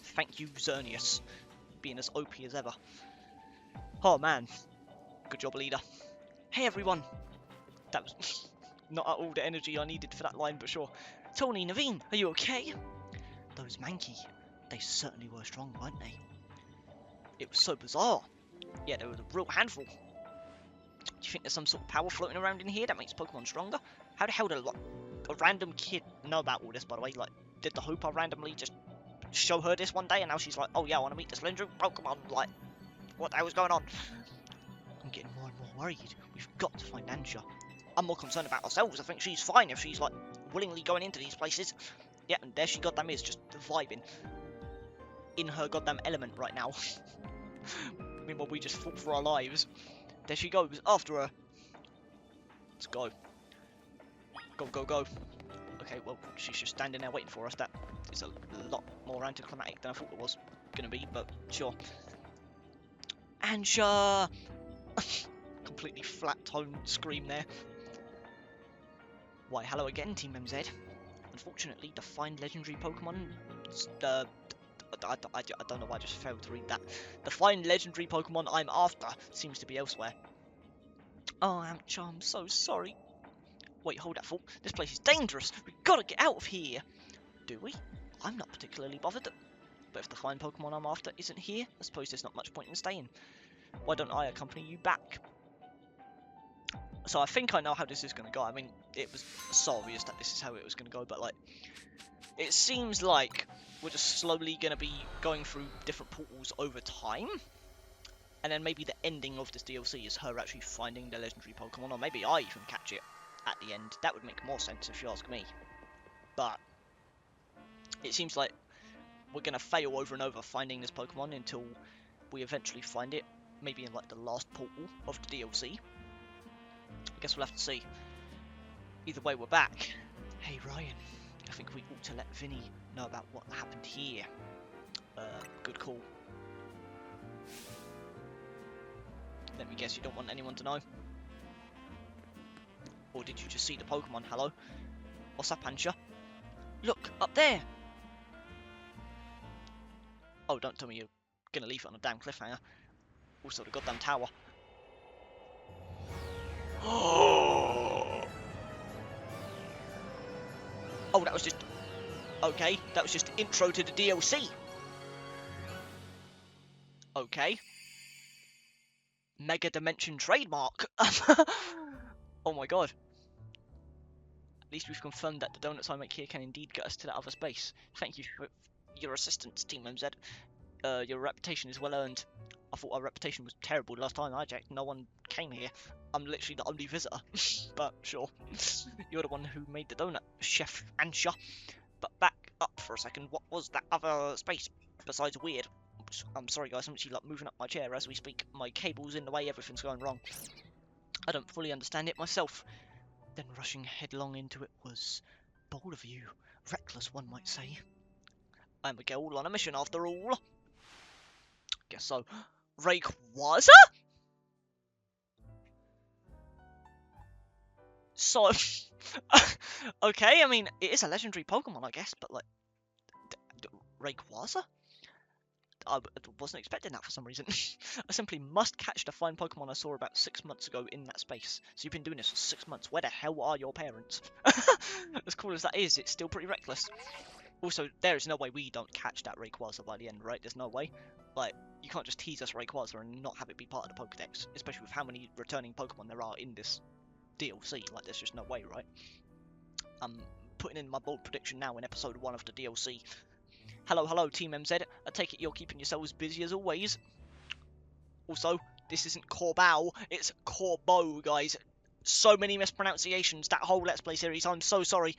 Thank you, Xerneas, being as OP as ever. Oh man, good job, leader. Hey everyone. That was not at all the energy I needed for that line, but sure. Tony, Naveen, are you okay? Those Mankey, they certainly were strong, weren't they? It was so bizarre. Yeah, they were a real handful. Do you think there's some sort of power floating around in here that makes Pokemon stronger? How the hell did a random kid know about all this, by the way? Like, did the Hooper randomly just show her this one day, and now she's like, oh yeah, I want to meet this legendary Pokemon? Like, what the hell's going on? I'm getting more and more worried. We've got to find Ansha. I'm more concerned about ourselves. I think she's fine if she's like willingly going into these places. Yeah, and there she goddamn is, just vibing in her goddamn element right now. Meanwhile, we just fought for our lives. There she goes, after her. Let's go. Go, go, go. Okay, well, she's just standing there waiting for us. That is a lot more anticlimactic than I thought it was gonna be, but sure. Ansha! Completely flat-toned scream there. Why, hello again, Team MZ. Unfortunately, the find legendary Pokemon... I don't know why I just failed to read that. The find legendary Pokemon I'm after seems to be elsewhere. Oh, Ansha, I'm so sorry. Wait, hold that thought. This place is dangerous. We've got to get out of here. Do we? I'm not particularly bothered. But if the find Pokemon I'm after isn't here, I suppose there's not much point in staying. Why don't I accompany you back? So I think I know how this is going to go. I mean, it was so obvious that this is how it was going to go, but like, it seems like we're just slowly going to be going through different portals over time. And then maybe the ending of this DLC is her actually finding the legendary Pokemon, or maybe I even catch it at the end. That would make more sense if you ask me. But it seems like we're going to fail over and over finding this Pokemon until we eventually find it. Maybe in like the last portal of the DLC. I guess we'll have to see. Either way, we're back. Hey Ryan, I think we ought to let Vinny know about what happened here. Good call. Let me guess, you don't want anyone to know? Or did you just see the Pokemon? Hello? What's up, Ansha? Look, up there! Oh, don't tell me you're gonna leave it on a damn cliffhanger. Also, the goddamn tower. Oh, that was just... Okay, that was just the intro to the DLC. Okay. Mega Dimension trademark. Oh my god. At least we've confirmed that the donuts I make here can indeed get us to that other space. Thank you for your assistance, Team MZ. Your reputation is well earned. I thought our reputation was terrible last time I checked. No one came here. I'm literally the only visitor. But sure. You're the one who made the donut, Chef Ansha. But back up for a second. What was that other space besides weird? I'm sorry guys, I'm actually like moving up my chair as we speak. My cable's in the way, everything's going wrong. I don't fully understand it myself. Then rushing headlong into it was bold of you. Reckless, one might say. I'm a girl on a mission after all. Guess so. Rayquaza? So, okay, I mean, it is a legendary Pokemon, I guess, but like, Rayquaza? I wasn't expecting that for some reason. I simply must catch the fine Pokemon I saw about 6 months ago in that space. So you've been doing this for 6 months. Where the hell are your parents? As cool as that is, it's still pretty reckless. Also, there is no way we don't catch that Rayquaza by the end, right? There's no way. Like, you can't just tease us Rayquaza and not have it be part of the Pokedex, especially with how many returning Pokemon there are in this DLC. Like, there's just no way, right? I'm putting in my bold prediction now in episode 1 of the DLC. Hello, Team MZ. I take it you're keeping yourselves busy as always. Also, this isn't Corbao, it's Corbo, guys. So many mispronunciations, that whole Let's Play series, I'm so sorry.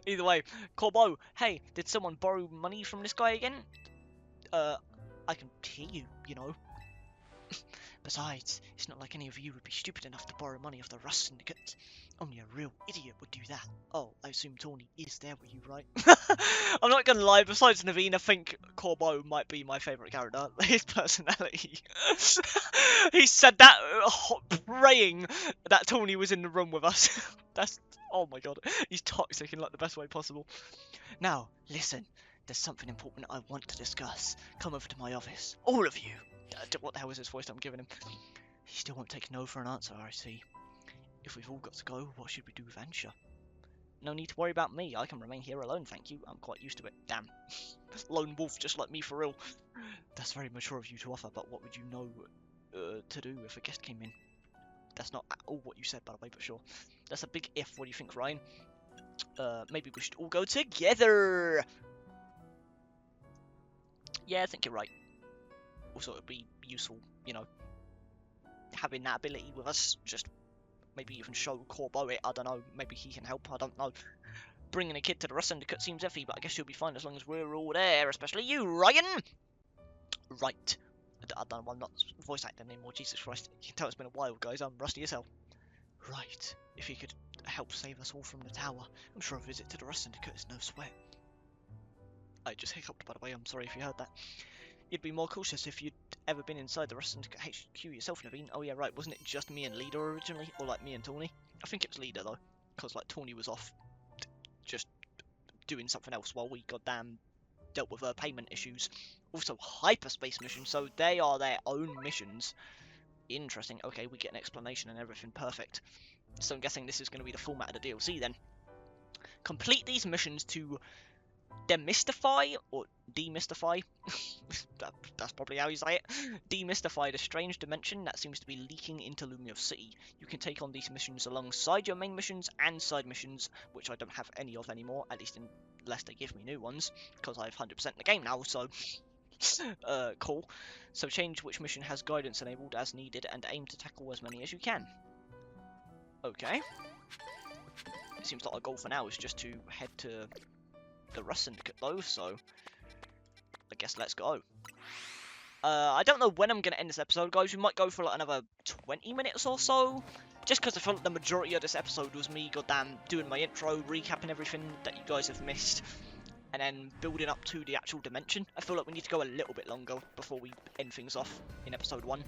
Either way, Corbo, hey, did someone borrow money from this guy again? I can hear you, you know. Besides, it's not like any of you would be stupid enough to borrow money off the Rust Syndicate. Only a real idiot would do that. Oh, I assume Tawny is there with you, right? I'm not gonna lie, besides Naveen, I think Corbo might be my favourite character. His personality. He said that praying that Tawny was in the room with us. That's... oh my god. He's toxic in like the best way possible. Now, listen. There's something important I want to discuss. Come over to my office. All of you. What the hell is this voice I'm giving him? He still won't take no for an answer, I see. If we've all got to go, what should we do with Ansha? No need to worry about me. I can remain here alone, thank you. I'm quite used to it. Damn. Lone wolf just like me for real. That's very mature of you to offer, but what would you know to do if a guest came in? That's not at all what you said, by the way, but sure. That's a big if. What do you think, Ryan? Maybe we should all go together. Yeah, I think you're right. Also, it'd be useful, you know, having that ability with us. Just maybe even show Corbo it. I don't know. Maybe he can help. I don't know. Bringing a kid to the Rust Syndicate seems iffy, but I guess you'll be fine as long as we're all there, especially you, Ryan. Right. I don't know. I'm not voice acting anymore. Jesus Christ. You can tell it's been a while, guys. I'm rusty as hell. Right. If you could help save us all from the tower, I'm sure a visit to the Rust Syndicate is no sweat. I just hiccuped, by the way. I'm sorry if you heard that. You'd be more cautious if you'd ever been inside the Rust Syndicate HQ yourself, Naveen. Oh yeah, right. Wasn't it just me and Leader originally? Or like me and Tawny? I think it was Leader though. Because like Tawny was off just doing something else while we goddamn dealt with her payment issues. Also hyperspace missions, so they are their own missions. Interesting. Okay, we get an explanation and everything. Perfect. So I'm guessing this is going to be the format of the DLC then. Complete these missions to demystify or demystify that's probably how you say it. Demystify the strange dimension that seems to be leaking into Lumiose City. You can take on these missions alongside your main missions and side missions, which I don't have any of anymore, at least unless they give me new ones, because I've 100% the game now, so cool. So change which mission has guidance enabled as needed and aim to tackle as many as you can. Okay. It seems like our goal for now is just to head to the Rust Syndicate though, so I guess let's go. I don't know when I'm going to end this episode, guys. We might go for like another 20 minutes or so, just because I feel like the majority of this episode was me goddamn doing my intro, recapping everything that you guys have missed, and then building up to the actual dimension. I feel like we need to go a little bit longer before we end things off in episode 1,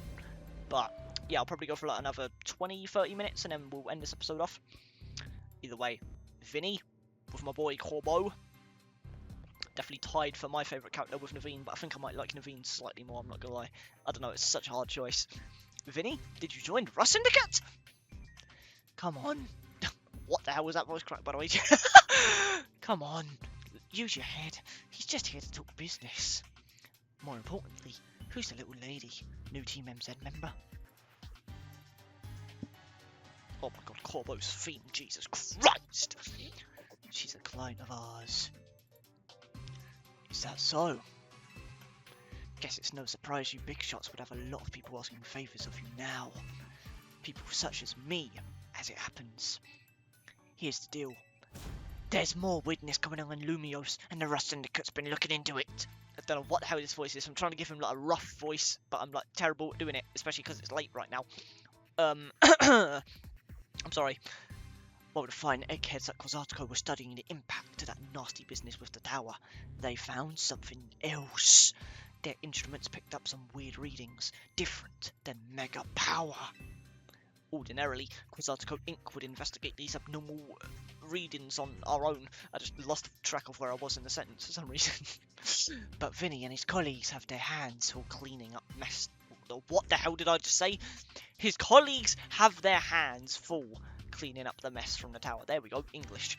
but yeah, I'll probably go for like another 20-30 minutes and then we'll end this episode off. Either way, Vinny with my boy Corbo. Definitely tied for my favourite character with Naveen, but I think I might like Naveen slightly more, I'm not gonna lie. I don't know, it's such a hard choice. Vinny, did you join Rust Syndicate? Come on. What the hell was that voice crack, by the way? Come on. Use your head. He's just here to talk business. More importantly, who's the little lady? New Team MZ member? Oh my god, Corbo's theme, Jesus Christ! She's a client of ours. Is that so? Guess it's no surprise you big shots would have a lot of people asking favours of you now. People such as me, as it happens. Here's the deal. There's more weirdness going on in Lumiose, and the Rust Syndicate's been looking into it. I don't know what the hell this voice is. I'm trying to give him like a rough voice, but I'm like terrible at doing it, especially because it's late right now. I'm sorry. One would find eggheads at Quasartico were studying the impact of that nasty business with the tower. They found something else. Their instruments picked up some weird readings, different than mega power. Ordinarily, Quasartico Inc. would investigate these abnormal readings on our own. I just lost track of where I was in the sentence for some reason. But Vinny and his colleagues have their hands full cleaning up mess. What the hell did I just say? His colleagues have their hands full cleaning up the mess from the tower. There we go, English.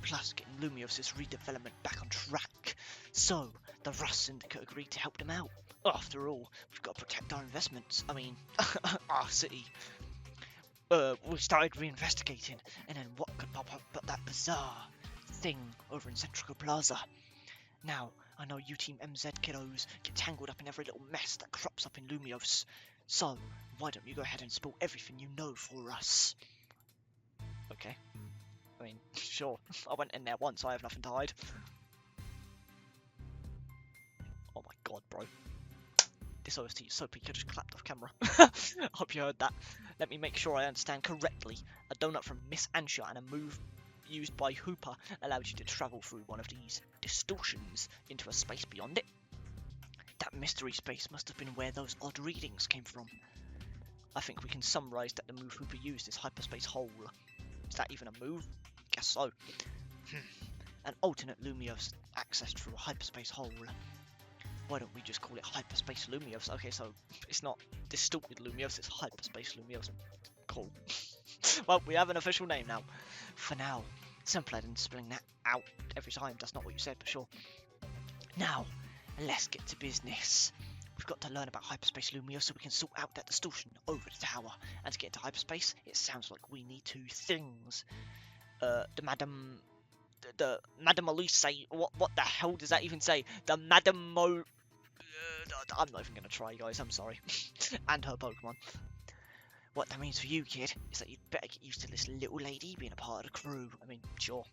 plus getting Lumiose's redevelopment back on track. So, the Rust Syndicate agreed to help them out. After all, we've got to protect our investments. I mean, our city. We started reinvestigating, and then what could pop up but that bizarre thing over in Centrico Plaza. Now, I know you Team MZ kiddos get tangled up in every little mess that crops up in Lumiose, so why don't you go ahead and spill everything you know for us? Okay. I mean, sure. I went in there once, I have nothing to hide. Oh my god, bro. This OST is so peak, I just clapped off camera. I hope you heard that. Let me make sure I understand correctly. A donut from Miss Ansha and a move used by Hooper allowed you to travel through one of these distortions into a space beyond it. That mystery space must have been where those odd readings came from. I think we can summarize that the move Hooper used is hyperspace hole. Is that even a move? Guess so. An alternate Lumiose accessed through a hyperspace hole. Why don't we just call it hyperspace Lumiose? Okay, so it's not distorted Lumiose, it's hyperspace Lumiose. Cool. Well, we have an official name now. For now. Simpler than spelling that out every time. That's not what you said, but sure. Now, let's get to business. We've got to learn about hyperspace Lumiose so we can sort out that distortion over the tower. And to get into hyperspace, it sounds like we need two things. The Madame Elise, what the hell does that even say? The Madame I'm not even going to try, guys, I'm sorry. And her Pokemon. What that means for you, kid, is that you'd better get used to this little lady being a part of the crew. I mean, sure,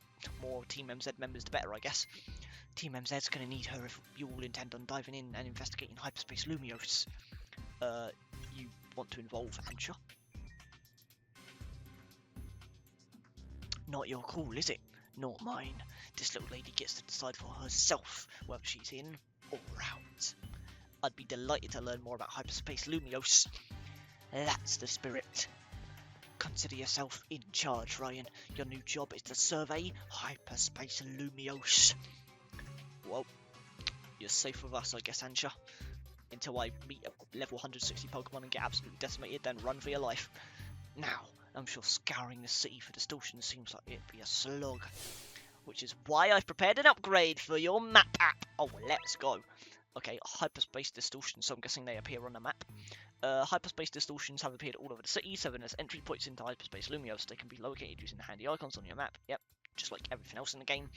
more Team MZ members the better, I guess. Team MZ's going to need her if you all intend on diving in and investigating hyperspace Lumiose. You want to involve Ansha? Not your call, is it? Not mine. This little lady gets to decide for herself whether she's in or out. I'd be delighted to learn more about hyperspace Lumiose. That's the spirit. Consider yourself in charge, Ryan. Your new job is to survey hyperspace Lumiose. Well, you're safe with us, I guess, Ansha. Until I meet a level 160 Pokemon and get absolutely decimated, then run for your life. Now, I'm sure scouring the city for distortion seems like it'd be a slog. Which is why I've prepared an upgrade for your map app. Oh, let's go. Okay, hyperspace distortions, so I'm guessing they appear on the map. Hyperspace distortions have appeared all over the city, serving as entry points into hyperspace Lumiose. They can be located using the handy icons on your map. Yep, just like everything else in the game.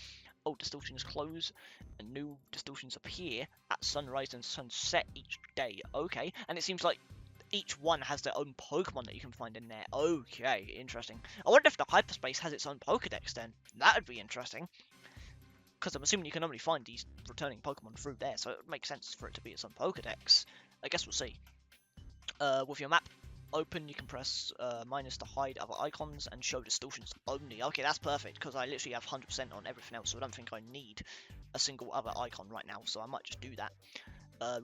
Old distortions close, and new distortions appear at sunrise and sunset each day. Okay, and it seems like each one has their own Pokemon that you can find in there. Okay, interesting. I wonder if the hyperspace has its own Pokedex then. That would be interesting. Because I'm assuming you can only find these returning Pokemon through there, so it would make sense for it to be its own Pokedex. I guess we'll see. With your map open, you can press minus to hide other icons and show distortions only. Okay, that's perfect, because I literally have 100% on everything else, so I don't think I need a single other icon right now, so I might just do that.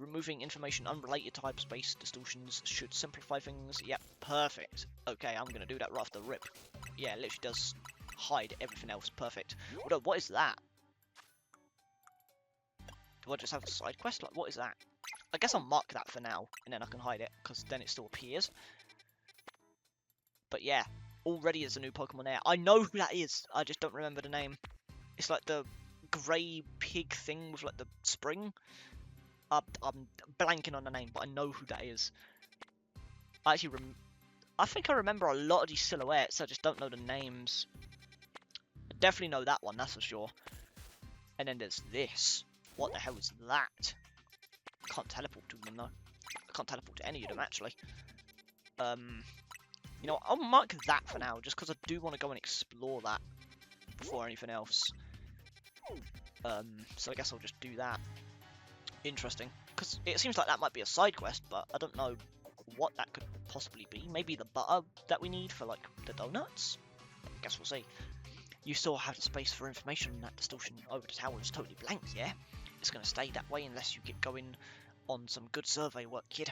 Removing information unrelated to hyperspace distortions should simplify things. Yep, perfect. Okay, I'm going to do that right off the rip. Yeah, it literally does hide everything else. Perfect. Although, what is that? Do I just have a side quest? Like, what is that? I guess I'll mark that for now, and then I can hide it, because then it still appears. But yeah, already there's a new Pokemon there. I know who that is, I just don't remember the name. It's like the grey pig thing with like the spring. I'm blanking on the name, but I know who that is. I think I remember a lot of these silhouettes, I just don't know the names. I definitely know that one, that's for sure. And then there's this. What the hell is that? I can't teleport to them though. I can't teleport to any of them actually. You know, I'll mark that for now, just because I do want to go and explore that before anything else. So I guess I'll just do that. Interesting, because it seems like that might be a side quest, but I don't know what that could possibly be. Maybe the butter that we need for like the donuts? I guess we'll see. You still have the space for information on that distortion over the tower is totally blank, yeah? It's going to stay that way unless you get going on some good survey work, kid.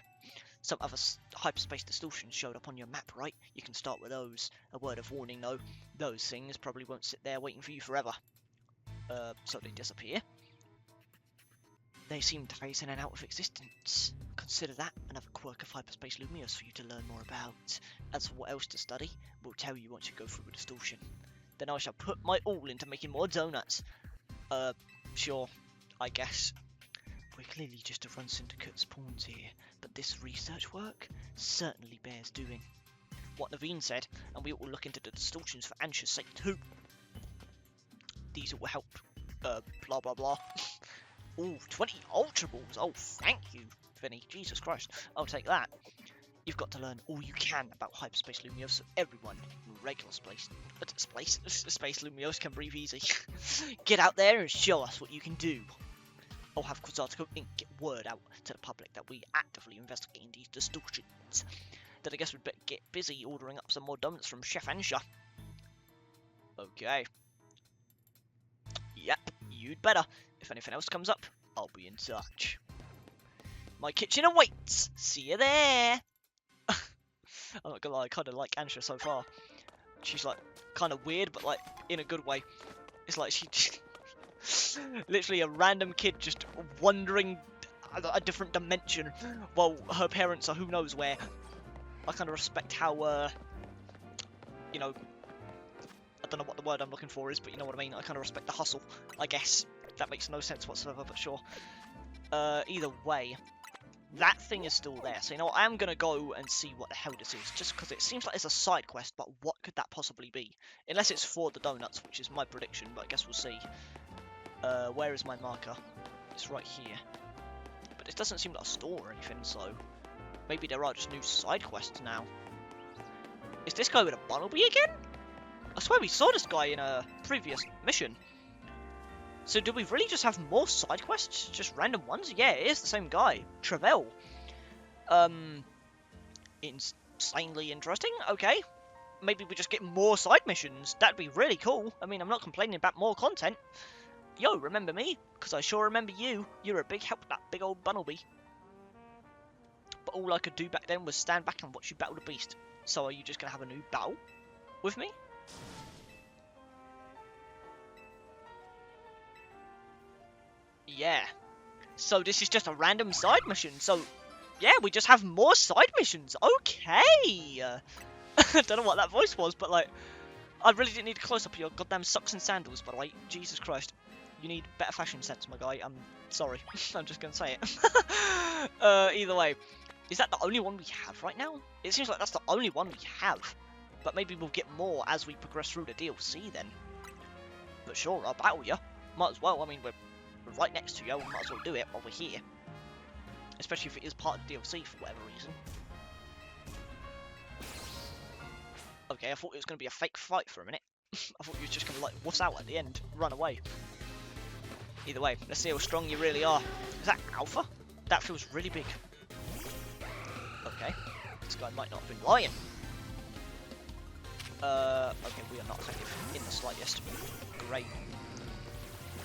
Some other hyperspace distortions showed up on your map, right? You can start with those. A word of warning though, those things probably won't sit there waiting for you forever. So they disappear. They seem to phase in and out of existence. Consider that another quirk of hyperspace Lumiose for you to learn more about. As for what else to study, we'll tell you once you go through a distortion. then I shall put my all into making more donuts. Sure, I guess. We're clearly just to run syndicate's pawns here, but this research work certainly bears doing. What Naveen said, and we ought to look into the distortions for Ansha's sake too. These will help, blah blah blah. Ooh, 20 Ultra Balls. Oh, thank you, Vinny. Jesus Christ. I'll take that. You've got to learn all you can about hyperspace Lumiose so everyone in regular space Lumiose can breathe easy. Get out there and show us what you can do. I'll have Quasartico Inc. get word out to the public that we actively investigating these distortions. Then I guess we'd better get busy ordering up some more donuts from Chef Ansha. Okay. Yep, you'd better. If anything else comes up, I'll be in touch. My kitchen awaits. See you there. I'm not gonna lie, I kind of like Ansha so far. She's like kind of weird, but like in a good way. It's like she literally a random kid just wandering a different dimension while her parents are who knows where. I kind of respect how, you know, I don't know what the word I'm looking for is, but you know what I mean. I kind of respect the hustle, I guess. That makes no sense whatsoever, but sure. Either way, that thing is still there. So, you know what, I am going to go and see what the hell this is. Just because it seems like it's a side quest, but what could that possibly be? Unless it's for the donuts, which is my prediction, but I guess we'll see. Where is my marker? It's right here. But it doesn't seem like a store or anything, so maybe there are just new side quests now. Is this guy with a Bunnelby again? I swear we saw this guy in a previous mission. So do we really just have more side quests? Just random ones? Yeah, it is the same guy. Travell. Insanely interesting. Okay. Maybe we just get more side missions. That'd be really cool. I mean, I'm not complaining about more content. Yo, remember me? Because I sure remember you. You're a big help, that big old Bunnelby. But all I could do back then was stand back and watch you battle the beast. So are you just going to have a new battle with me? Yeah. So this is just a random side mission. So, yeah, we just have more side missions. Okay. I don't know what that voice was, but, like, I really didn't need a close-up of your goddamn socks and sandals, by the way. Jesus Christ. You need better fashion sense, my guy. I'm sorry. I'm just going to say it. Either way. Is that the only one we have right now? It seems like that's the only one we have. But maybe we'll get more as we progress through the DLC then. But sure, I'll battle you. Might as well. I mean, we're right next to you. We might as well do it while we're here. Especially if it is part of the DLC for whatever reason. Okay, I thought it was going to be a fake fight for a minute. I thought you was just going to, like, wuss out at the end. Run away. Either way, let's see how strong you really are. Is that Alpha? That feels really big. Okay. This guy might not have been lying. Okay, we are not effective in the slightest. Great.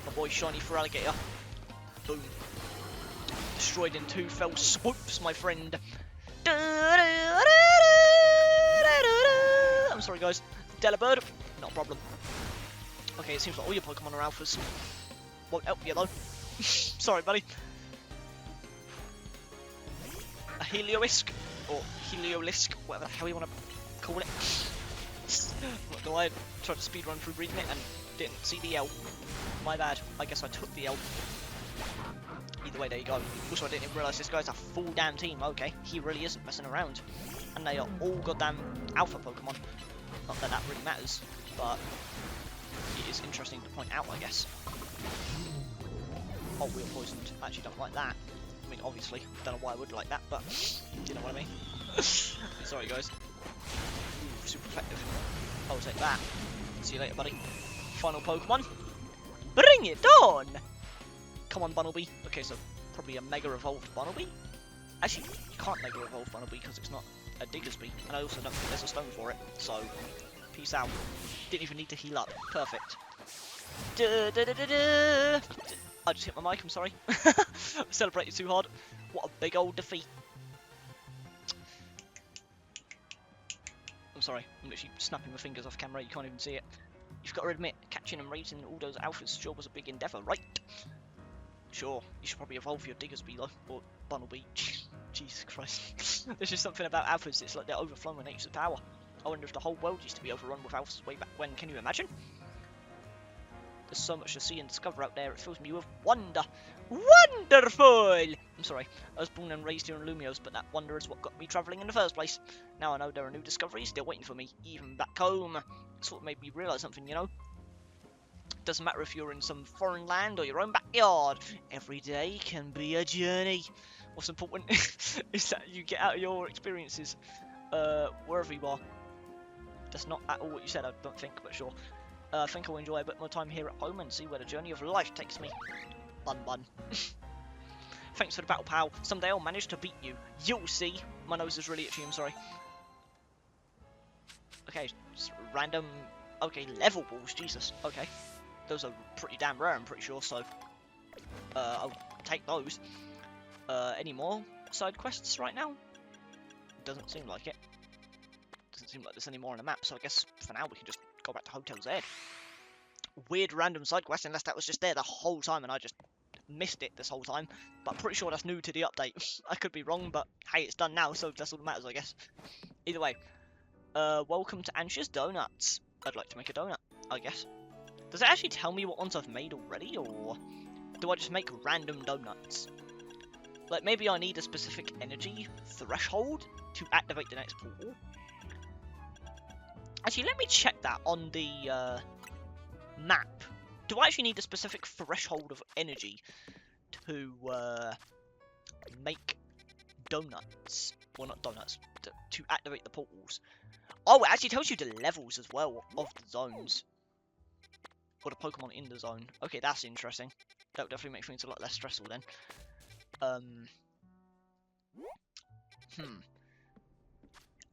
My boy Shiny for Alligator. Boom. Destroyed in 2 fell swoops, my friend. I'm sorry, guys. Delibird, not a problem. Okay, it seems like all your Pokemon are alphas. Won't help you, though. Sorry, buddy. A Helioisk, or Heliolisk, whatever the hell you want to call it. I'm not gonna lie, I tried to speedrun through reading it and didn't see the L. My bad. I guess I took the L. Either way, there you go. Also, I didn't even realise this guy's a full damn team. Okay, he really isn't messing around. And they are all goddamn alpha Pokemon. Not that that really matters, but it is interesting to point out, I guess. Oh, we are poisoned. I actually don't like that. I mean, obviously, don't know why I would like that, but you know what I mean. Sorry, guys. Ooh, super effective. I'll take that. See you later, buddy. Final Pokemon. Bring it on! Come on, Bunnelby. Okay, so probably a Mega Evolved Bunnelby? Actually, you can't Mega Evolve Bunnelby because it's not a Diggersby, and I also don't think there's a stone for it, so peace out. Didn't even need to heal up. Perfect. I just hit my mic, I'm sorry. I celebrated too hard. What a big old defeat. I'm sorry, I'm literally snapping my fingers off camera, you can't even see it. You've got to admit, catching and raising all those alphas sure was a big endeavour, right? Sure, you should probably evolve your Diggersby though, or Bunnelby. Jesus Christ. There's just something about alphas, it's like they're overflowing with nature's power. I wonder if the whole world used to be overrun with elves way back when. Can you imagine? There's so much to see and discover out there, it fills me with wonder. Wonderful! I'm sorry, I was born and raised here in Lumiose, but that wonder is what got me travelling in the first place. Now I know there are new discoveries still waiting for me, even back home. Sort of made me realise something, you know? Doesn't matter if you're in some foreign land or your own backyard, every day can be a journey. What's important is that you get out of your experiences wherever you are. That's not at all what you said, I don't think, but sure. I think I'll enjoy a bit more time here at home and see where the journey of life takes me. Bun. Thanks for the battle, pal. Someday I'll manage to beat you. You'll see. My nose is really itchy, I'm sorry. Okay, random... Okay, level balls, Jesus. Okay. Those are pretty damn rare, I'm pretty sure, so... I'll take those. Any more side quests right now? Doesn't seem like it. Doesn't seem like there's any more on the map, so I guess for now we can just go back to Hotel Z. Weird random side quest, unless that was just there the whole time and I just missed it this whole time. But I'm pretty sure that's new to the update. I could be wrong, but hey, it's done now, so that's all that matters, I guess. Either way, welcome to Ansha's Donuts. I'd like to make a donut, I guess. Does it actually tell me what ones I've made already, or do I just make random donuts? Like, maybe I need a specific energy threshold to activate the next portal. Actually, let me check that on the map. Do I actually need a specific threshold of energy to make donuts? Well, not donuts, to activate the portals. Oh, it actually tells you the levels as well of the zones. Or the Pokemon in the zone. Okay, that's interesting. That would definitely make things a lot less stressful then.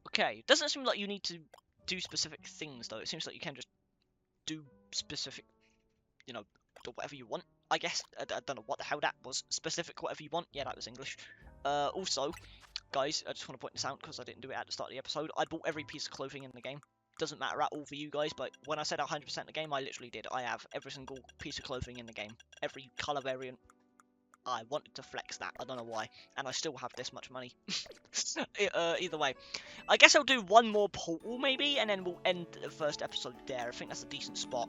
Okay, doesn't seem like you need to do specific things though. It seems like you can just do specific, you know, whatever you want, I guess. I don't know what the hell that was. Specific whatever you want. Yeah, that was English. Also, guys, I just want to point this out because I didn't do it at the start of the episode. I bought every piece of clothing in the game. Doesn't matter at all for you guys, but when I said 100% the game, I literally did. I have every single piece of clothing in the game. Every colour variant. I wanted to flex that. I don't know why. And I still have this much money. Either way. I guess I'll do one more portal, maybe, and then we'll end the first episode there. I think that's a decent spot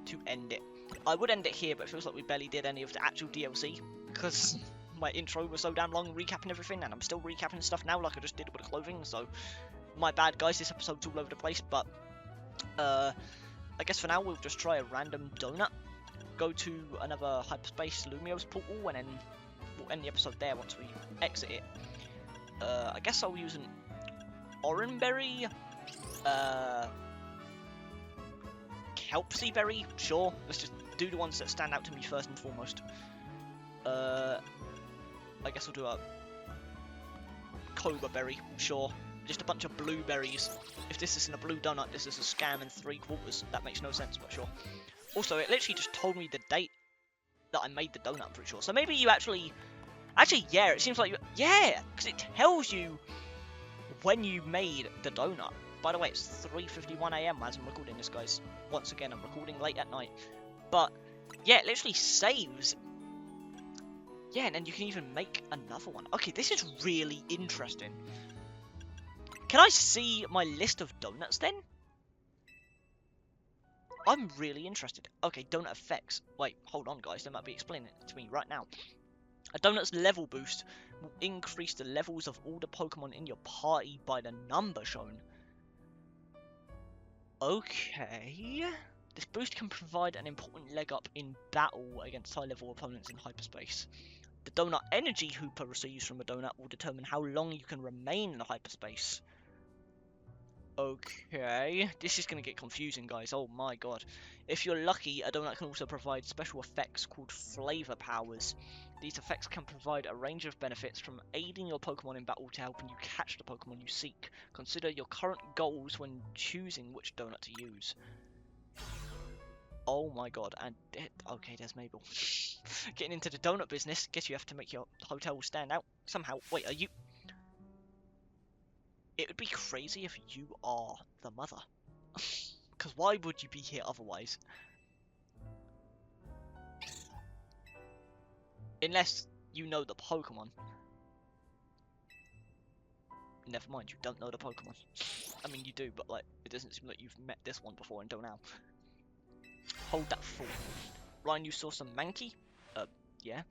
to end it. I would end it here, but it feels like we barely did any of the actual DLC. Because my intro was so damn long recapping everything, and I'm still recapping stuff now like I just did with the clothing, so... My bad, guys. This episode's all over the place, but... I guess for now, we'll just try a random donut. Go to another hyperspace Lumiose portal, and then we'll end the episode there once we exit it. I guess I'll use an Oranberry, Kelpsy berry, sure. Let's just do the ones that stand out to me first and foremost. I guess I'll do a Cobra berry, sure. Just a bunch of blueberries. If this isn't a blue donut, this is a scam and 3/4. That makes no sense, but sure. Also, it literally just told me the date that I made the donut, I'm pretty sure. So maybe you actually... Actually, yeah, it seems like you... Yeah! Because it tells you when you made the donut. By the way, it's 3:51 AM as I'm recording this, guys. Once again, I'm recording late at night. But, yeah, it literally saves. Yeah, and then you can even make another one. Okay, this is really interesting. Can I see my list of donuts then? I'm really interested. Okay, donut effects. Wait, hold on, guys. They might be explaining it to me right now. A donut's level boost will increase the levels of all the Pokemon in your party by the number shown. Okay. This boost can provide an important leg up in battle against high-level opponents in hyperspace. The donut energy Hooper receives from a donut will determine how long you can remain in hyperspace. Okay, this is going to get confusing, guys. Oh my god. If you're lucky, a donut can also provide special effects called flavor powers. These effects can provide a range of benefits, from aiding your Pokemon in battle to helping you catch the Pokemon you seek. Consider your current goals when choosing which donut to use. Oh my god, and okay, there's Mabel. Getting into the donut business, guess you have to make your hotel stand out somehow. Wait, are you... It would be crazy if you are the mother. Because why would you be here otherwise? Unless you know the Pokemon. Never mind, you don't know the Pokemon. I mean, you do, but like, it doesn't seem like you've met this one before until now. Hold that thought. Ryan, you saw some Mankey? Yeah.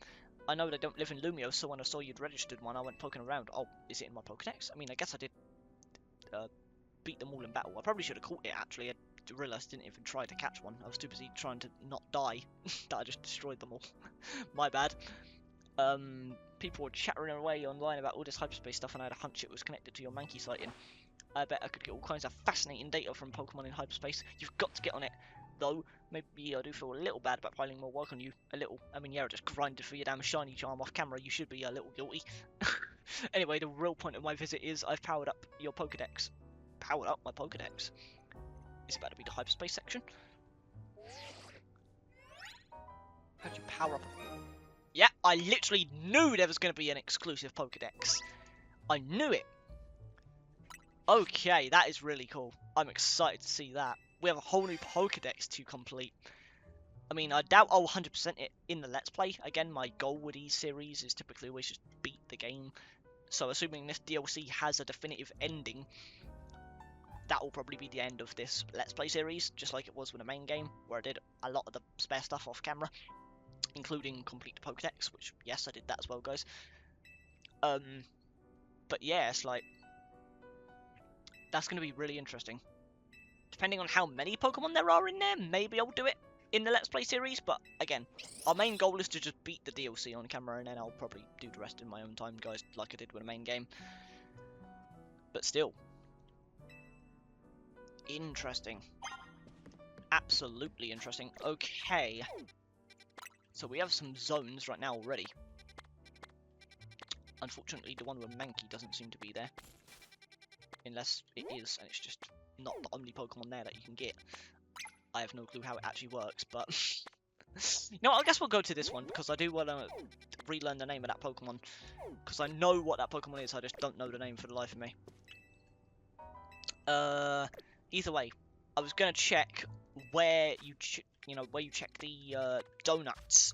I know they don't live in Lumiose, so when I saw you'd registered one, I went poking around. Oh, is it in my Pokedex? I mean, I guess I did beat them all in battle. I probably should have caught it, actually. I realised I didn't even try to catch one. I was too busy trying to not die that I just destroyed them all. My bad. People were chattering away online about all this hyperspace stuff, and I had a hunch it was connected to your Mankey sighting. I bet I could get all kinds of fascinating data from Pokemon in hyperspace. You've got to get on it. Though, maybe I do feel a little bad about piling more work on you. A little. I mean, yeah, I just grinded for your damn shiny charm off camera. You should be a little guilty. Anyway, the real point of my visit is I've powered up your Pokedex. Powered up my Pokedex? Is it about to be the hyperspace section? How'd you power up? Yeah, I literally knew there was going to be an exclusive Pokedex. I knew it. Okay, that is really cool. I'm excited to see that. We have a whole new Pokedex to complete. I mean, I doubt I'll 100% it in the Let's Play. Again, my goal with these series is typically always just beat the game. So assuming this DLC has a definitive ending, that will probably be the end of this Let's Play series, just like it was with the main game, where I did a lot of the spare stuff off camera, including complete the Pokedex, which, yes, I did that as well, guys. But yeah, it's like, that's going to be really interesting. Depending on how many Pokemon there are in there, maybe I'll do it in the Let's Play series, but again, our main goal is to just beat the DLC on camera, and then I'll probably do the rest in my own time, guys, like I did with the main game. But still. Interesting. Absolutely interesting. Okay. So we have some zones right now already. Unfortunately, the one with Mankey doesn't seem to be there. Unless it is, and it's just not the only Pokemon there that you can get. I have no clue how it actually works, but... you know what, I guess we'll go to this one, because I do want to relearn the name of that Pokemon. Because I know what that Pokemon is, I just don't know the name for the life of me. Either way, I was going to check where you check the donuts.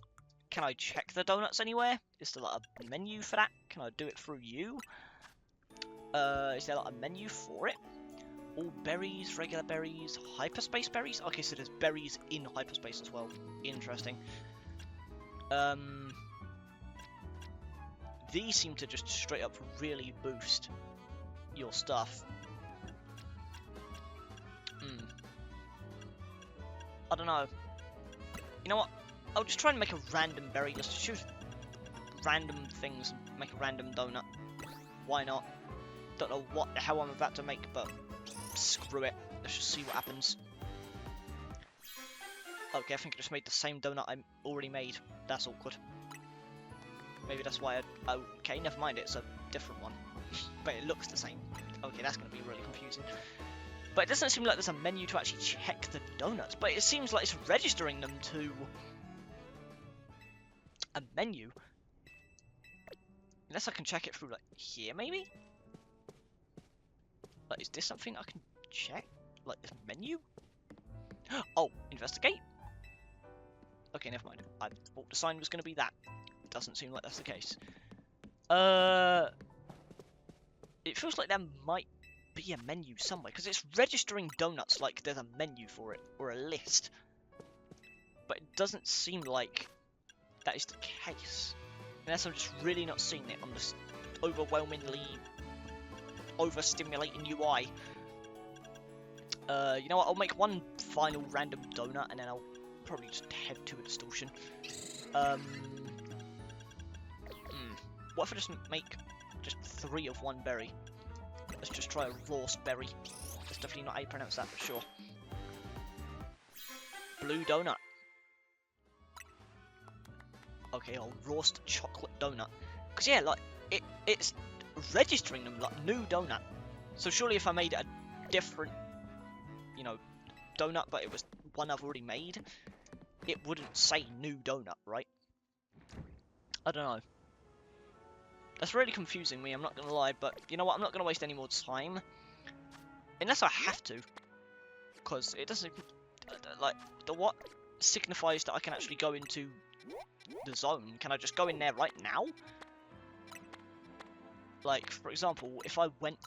Can I check the donuts anywhere? Is there like a menu for that? Can I do it through you? Is there like a menu for it? All berries, regular berries, hyperspace berries? Okay, so there's berries in hyperspace as well. Interesting. These seem to just straight up really boost your stuff. I don't know. You know what? I'll just try and make a random berry. Just choose random things and make a random donut. Why not? Don't know what the hell I'm about to make, but screw it. Let's just see what happens. Okay, I think I just made the same donut I already made. That's awkward. Maybe that's why I... Okay, never mind. It's a different one. But it looks the same. Okay, that's going to be really confusing. But it doesn't seem like there's a menu to actually check the donuts. But it seems like it's registering them to a menu. Unless I can check it through, like, here, maybe? Like, is this something I can check? Like, this menu? Oh, investigate? Okay, never mind. I thought the sign was going to be that. It doesn't seem like that's the case. It feels like there might be a menu somewhere, because it's registering donuts like there's a menu for it, or a list. But it doesn't seem like that is the case. Unless I'm just really not seeing it on this overwhelmingly overstimulating UI. You know what, I'll make one final random donut, and then I'll probably just head to a distortion. What if I just make just 3 of one berry? Let's just try a roast berry. That's definitely not how you pronounce that, but sure. Blue donut. Okay, I'll roast chocolate donut. Because yeah, like, it's registering them like new donut. So surely if I made a different, you know, donut, but it was one I've already made, it wouldn't say new donut, right? I don't know. That's really confusing me, I'm not going to lie, but you know what, I'm not going to waste any more time. Unless I have to. Because it doesn't, like, the what signifies that I can actually go into the zone. Can I just go in there right now? Like, for example, if I went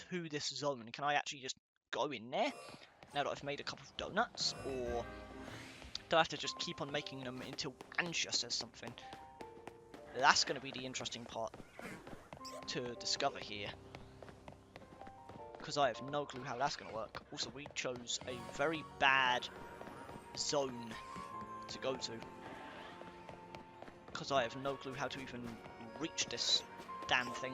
to this zone, can I actually just go in there now that I've made a couple of donuts? Or do I have to just keep on making them until Anja says something? That's going to be the interesting part to discover here. Because I have no clue how that's going to work. Also, we chose a very bad zone to go to. Because I have no clue how to even reach this damn thing.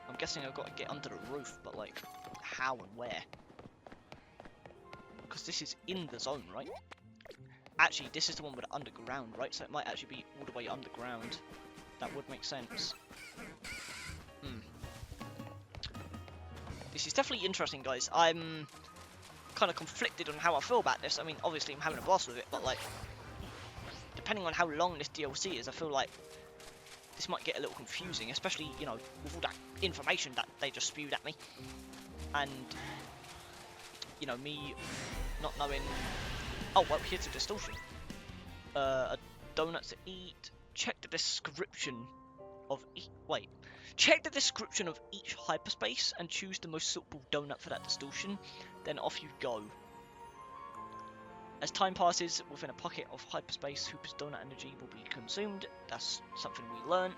I'm guessing I've got to get under the roof, but like, how and where? Because this is in the zone, right? Actually, this is the one with the underground, right? So it might actually be all the way underground. That would make sense. This is definitely interesting, guys. I'm kind of conflicted on how I feel about this. I mean, obviously I'm having a blast with it, but like, depending on how long this DLC is, I feel like this might get a little confusing, especially, you know, with all that information that they just spewed at me. And, you know, me not knowing... Oh, well, here's a distortion. A donut to eat. Check the description of... Wait. Check the description of each hyperspace and choose the most suitable donut for that distortion. Then off you go. As time passes, within a pocket of hyperspace, Hooper's donut energy will be consumed. That's something we learned.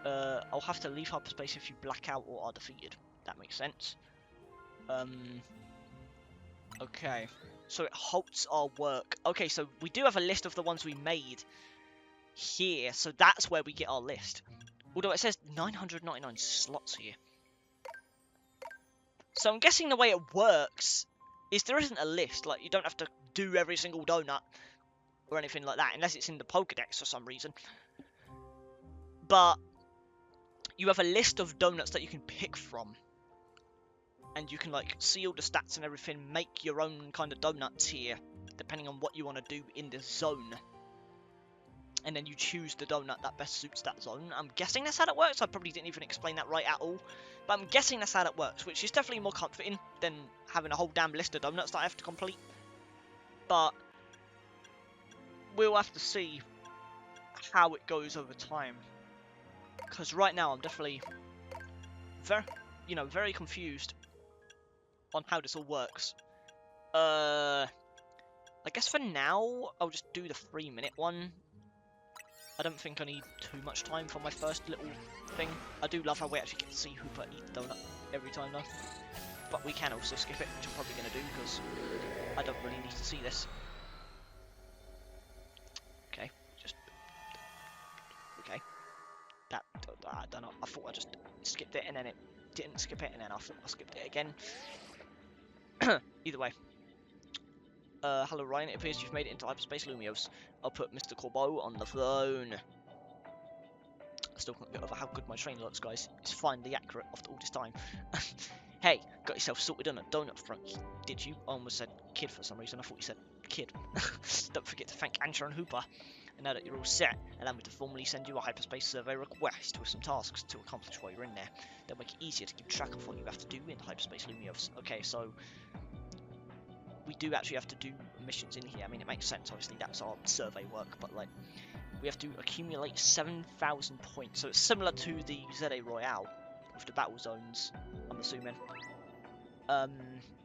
I'll have to leave hyperspace if you black out or are defeated. That makes sense. Okay. So it halts our work. Okay, so we do have a list of the ones we made here. So that's where we get our list. Although it says 999 slots here. So I'm guessing the way it works is there isn't a list. Like, you don't have to do every single donut or anything like that, unless it's in the Pokédex for some reason. But you have a list of donuts that you can pick from. And you can, like, see all the stats and everything, make your own kind of donuts here, depending on what you want to do in the zone. And then you choose the donut that best suits that zone. I'm guessing that's how that works. I probably didn't even explain that right at all. But I'm guessing that's how that works, which is definitely more comforting than having a whole damn list of donuts that I have to complete. But we'll have to see how it goes over time. Because right now I'm definitely very confused on how this all works. I guess for now I'll just do the 3-minute one. I don't think I need too much time for my first little thing. I do love how we actually get to see Hooper eat the donut every time though. But we can also skip it, which I'm probably going to do because I don't really need to see this. Okay, just... Okay. I don't know, I thought I just skipped it and then it didn't skip it and then I thought I skipped it again. Either way. Hello Ryan, it appears you've made it into hyperspace Lumiose. I'll put Mr. Corbeau on the phone. I still can't get over how good my train looks, guys. It's finally accurate after all this time. Hey, got yourself sorted on a donut front, did you? I almost said kid for some reason. I thought you said kid. Don't forget to thank Ansha and Hooper. And now that you're all set, allow me to formally send you a hyperspace survey request with some tasks to accomplish while you're in there. They'll make it easier to keep track of what you have to do in hyperspace Lumiose. Okay, so we do actually have to do missions in here. I mean, it makes sense, obviously, that's our survey work, but, like, we have to accumulate 7,000 points. So it's similar to the ZA Royale with the battle zones, I'm assuming.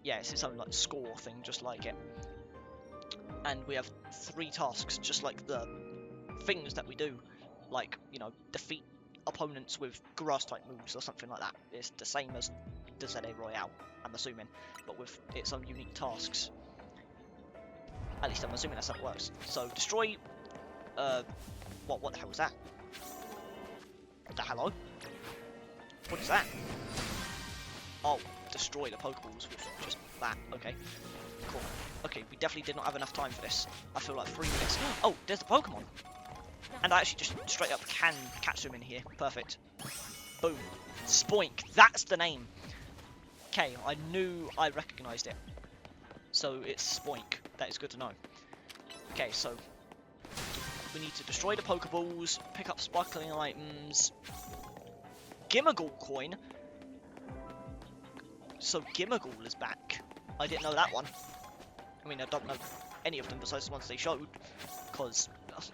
Yeah, it's its own, like, score thing, just like it. And we have 3 tasks, just like the things that we do. Like, you know, defeat opponents with grass-type moves or something like that. It's the same as the ZA Royale, I'm assuming, but with its own unique tasks. At least I'm assuming that's how it works. So, destroy... what the hell was that? Hello? What is that? Oh, destroy the Pokeballs with just that. Okay, cool. Okay, we definitely did not have enough time for this. I feel like 3 minutes. Oh, there's the Pokemon! And I actually just straight up can catch them in here. Perfect. Boom. Spoink. That's the name. Okay, I knew I recognised it. So it's Spoink. That is good to know. Okay, so we need to destroy the Pokeballs, pick up sparkling items. Gimmighoul coin. So Gimmighoul is back. I didn't know that one. I mean, I don't know any of them besides the ones they showed, because,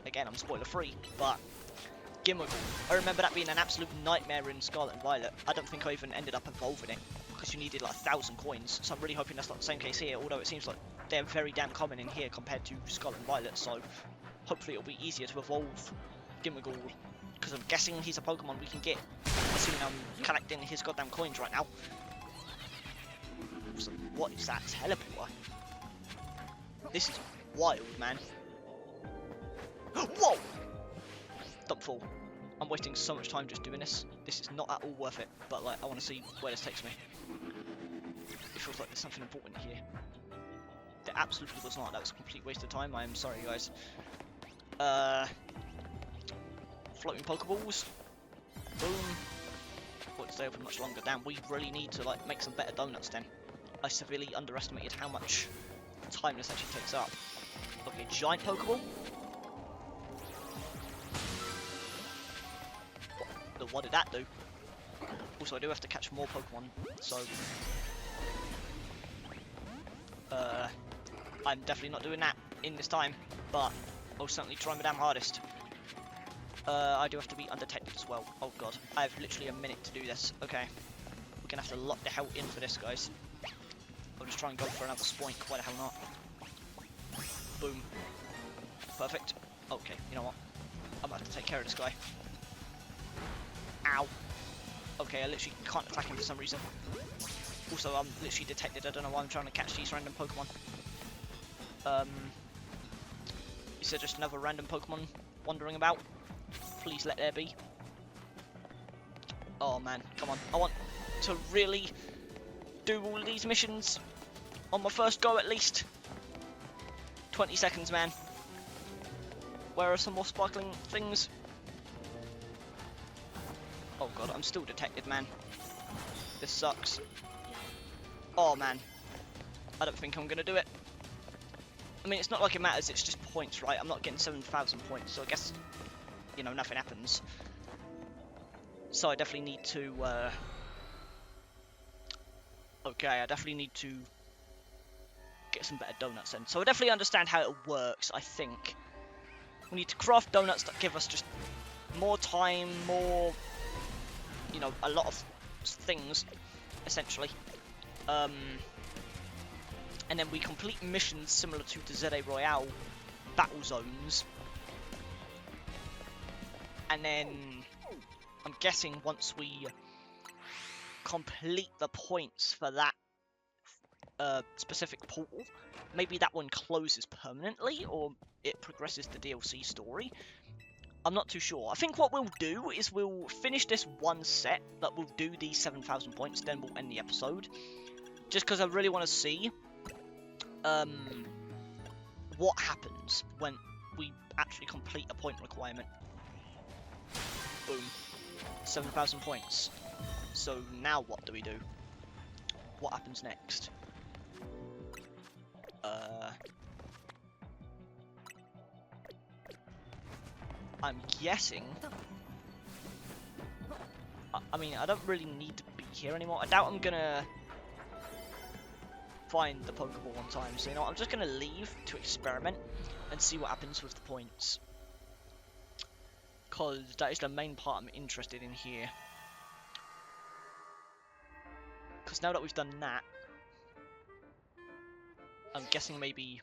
again, I'm spoiler free, but Gimmighoul. I remember that being an absolute nightmare in Scarlet and Violet. I don't think I even ended up evolving it, because you needed like 1,000 coins, so I'm really hoping that's not the same case here, although it seems like they're very damn common in here compared to Scarlet and Violet, so hopefully it'll be easier to evolve Gimmighoul, because I'm guessing he's a Pokemon we can get, assuming I'm collecting his goddamn coins right now. So what is that teleporter? This is wild, man. Whoa! Don't fall. I'm wasting so much time just doing this. This is not at all worth it, but like I want to see where this takes me. It feels like there's something important here. There absolutely was not. That was a complete waste of time. I am sorry, guys. Floating Pokeballs. Boom. Thought it'd stay open much longer. Damn, we really need to like make some better donuts then. I severely underestimated how much time this actually takes up. Okay, giant Pokeball. What did that do? Also, I do have to catch more Pokemon, so I'm definitely not doing that in this time, but I'll certainly try my damn hardest. I do have to be undetected as well. Oh god, I have literally a minute to do this. Okay, we're gonna have to lock the hell in for this, guys. I'll just try and go for another spoink. Why the hell not? Boom. Perfect. Okay, you know what? I'm gonna have to take care of this guy. Ow. Okay, I literally can't attack him for some reason. Also, I'm literally detected. I don't know why I'm trying to catch these random Pokemon. Is there just another random Pokemon wandering about? Please let there be. Oh man, come on. I want to really do all of these missions on my first go at least. 20 seconds, man. Where are some more sparkling things? Oh god, I'm still detected, man. This sucks. Oh man. I don't think I'm gonna do it. I mean, it's not like it matters, it's just points, right? I'm not getting 7,000 points, so I guess, you know, nothing happens. So I definitely need to, okay, I definitely need to get some better donuts then. So I definitely understand how it works, I think. We need to craft donuts that give us just more time, more, you know, a lot of things, essentially. And then we complete missions similar to the ZA Royale battle zones. And then, I'm guessing once we complete the points for that specific portal, maybe that one closes permanently, or it progresses the DLC story. I'm not too sure. I think what we'll do is we'll finish this one set, that we'll do these 7,000 points, then we'll end the episode. Just because I really want to see what happens when we actually complete a point requirement. Boom. 7,000 points. So now what do we do? What happens next? I'm guessing... I mean, I don't really need to be here anymore. I doubt I'm gonna find the Pokeball on time. So, you know what? I'm just gonna leave to experiment and see what happens with the points. Because that is the main part I'm interested in here. Because now that we've done that, I'm guessing maybe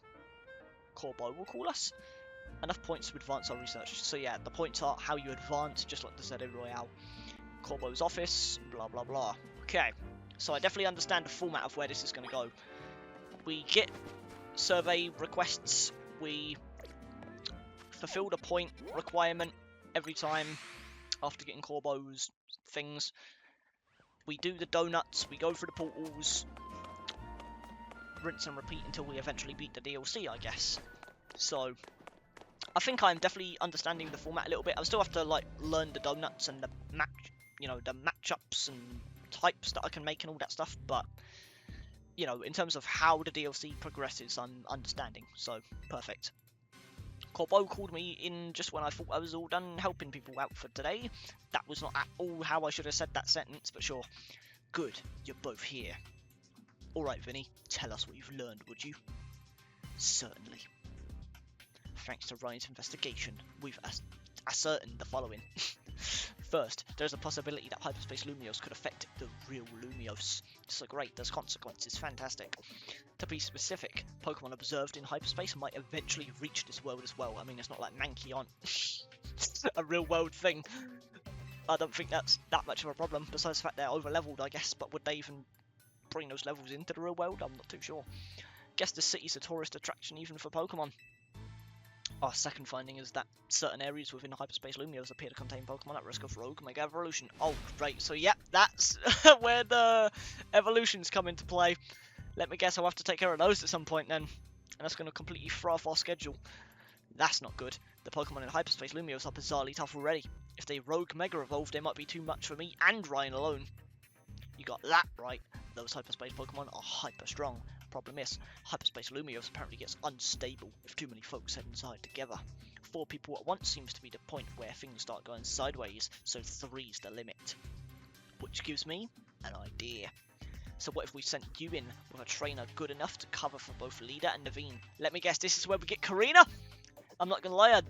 Corbo will call us. Enough points to advance our research. So yeah, the points are how you advance, just like the ZA Royale. Corbo's office, blah blah blah. Okay, so I definitely understand the format of where this is going to go. We get survey requests, we fulfill the point requirement every time after getting Corbo's things. We do the donuts, we go through the portals, rinse and repeat until we eventually beat the DLC, I guess. So I think I'm definitely understanding the format a little bit. I still have to like learn the donuts and the the matchups and types that I can make and all that stuff, but you know, in terms of how the DLC progresses, I'm understanding, so perfect. Corbo called me in just when I thought I was all done helping people out for today. That was not at all how I should have said that sentence, but sure. Good, you're both here. Alright, Vinny, tell us what you've learned, would you? Certainly. Thanks to Ryan's investigation, we've ascertained the following. First, there's a possibility that hyperspace Lumiose could affect the real Lumiose. So great, there's consequences, fantastic. To be specific, Pokemon observed in hyperspace might eventually reach this world as well. I mean, it's not like Mankey aren't a real world thing. I don't think that's that much of a problem, besides the fact they're over-leveled, I guess, but would they even bring those levels into the real world? I'm not too sure. Guess the city's a tourist attraction even for Pokemon. Our second finding is that certain areas within hyperspace Lumiose appear to contain Pokemon at risk of rogue Mega Evolution. Oh, great. So, yep, that's where the evolutions come into play. Let me guess, I'll have to take care of those at some point then. And that's going to completely throw off our schedule. That's not good. The Pokemon in hyperspace Lumiose are bizarrely tough already. If they rogue Mega Evolve, they might be too much for me and Ryan alone. You got that right. Those hyperspace Pokemon are hyper strong. Problem is, hyperspace Lumiose apparently gets unstable if too many folks head inside together. 4 people at once seems to be the point where things start going sideways, so 3's the limit. Which gives me an idea. So what if we sent you in with a trainer good enough to cover for both Leader and Naveen? Let me guess, this is where we get Karina? I'm not gonna lie, I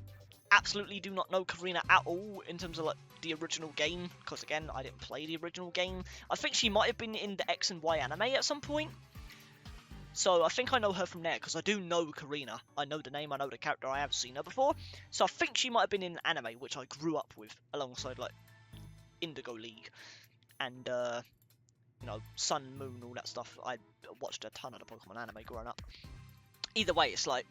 absolutely do not know Karina at all in terms of like the original game, because again, I didn't play the original game. I think she might have been in the X and Y anime at some point. So I think I know her from there, because I do know Karina. I know the name, I know the character, I have seen her before. So I think she might have been in anime, which I grew up with, alongside, like, Indigo League. And, you know, Sun, Moon, all that stuff. I watched a ton of the Pokemon anime growing up. Either way, it's like,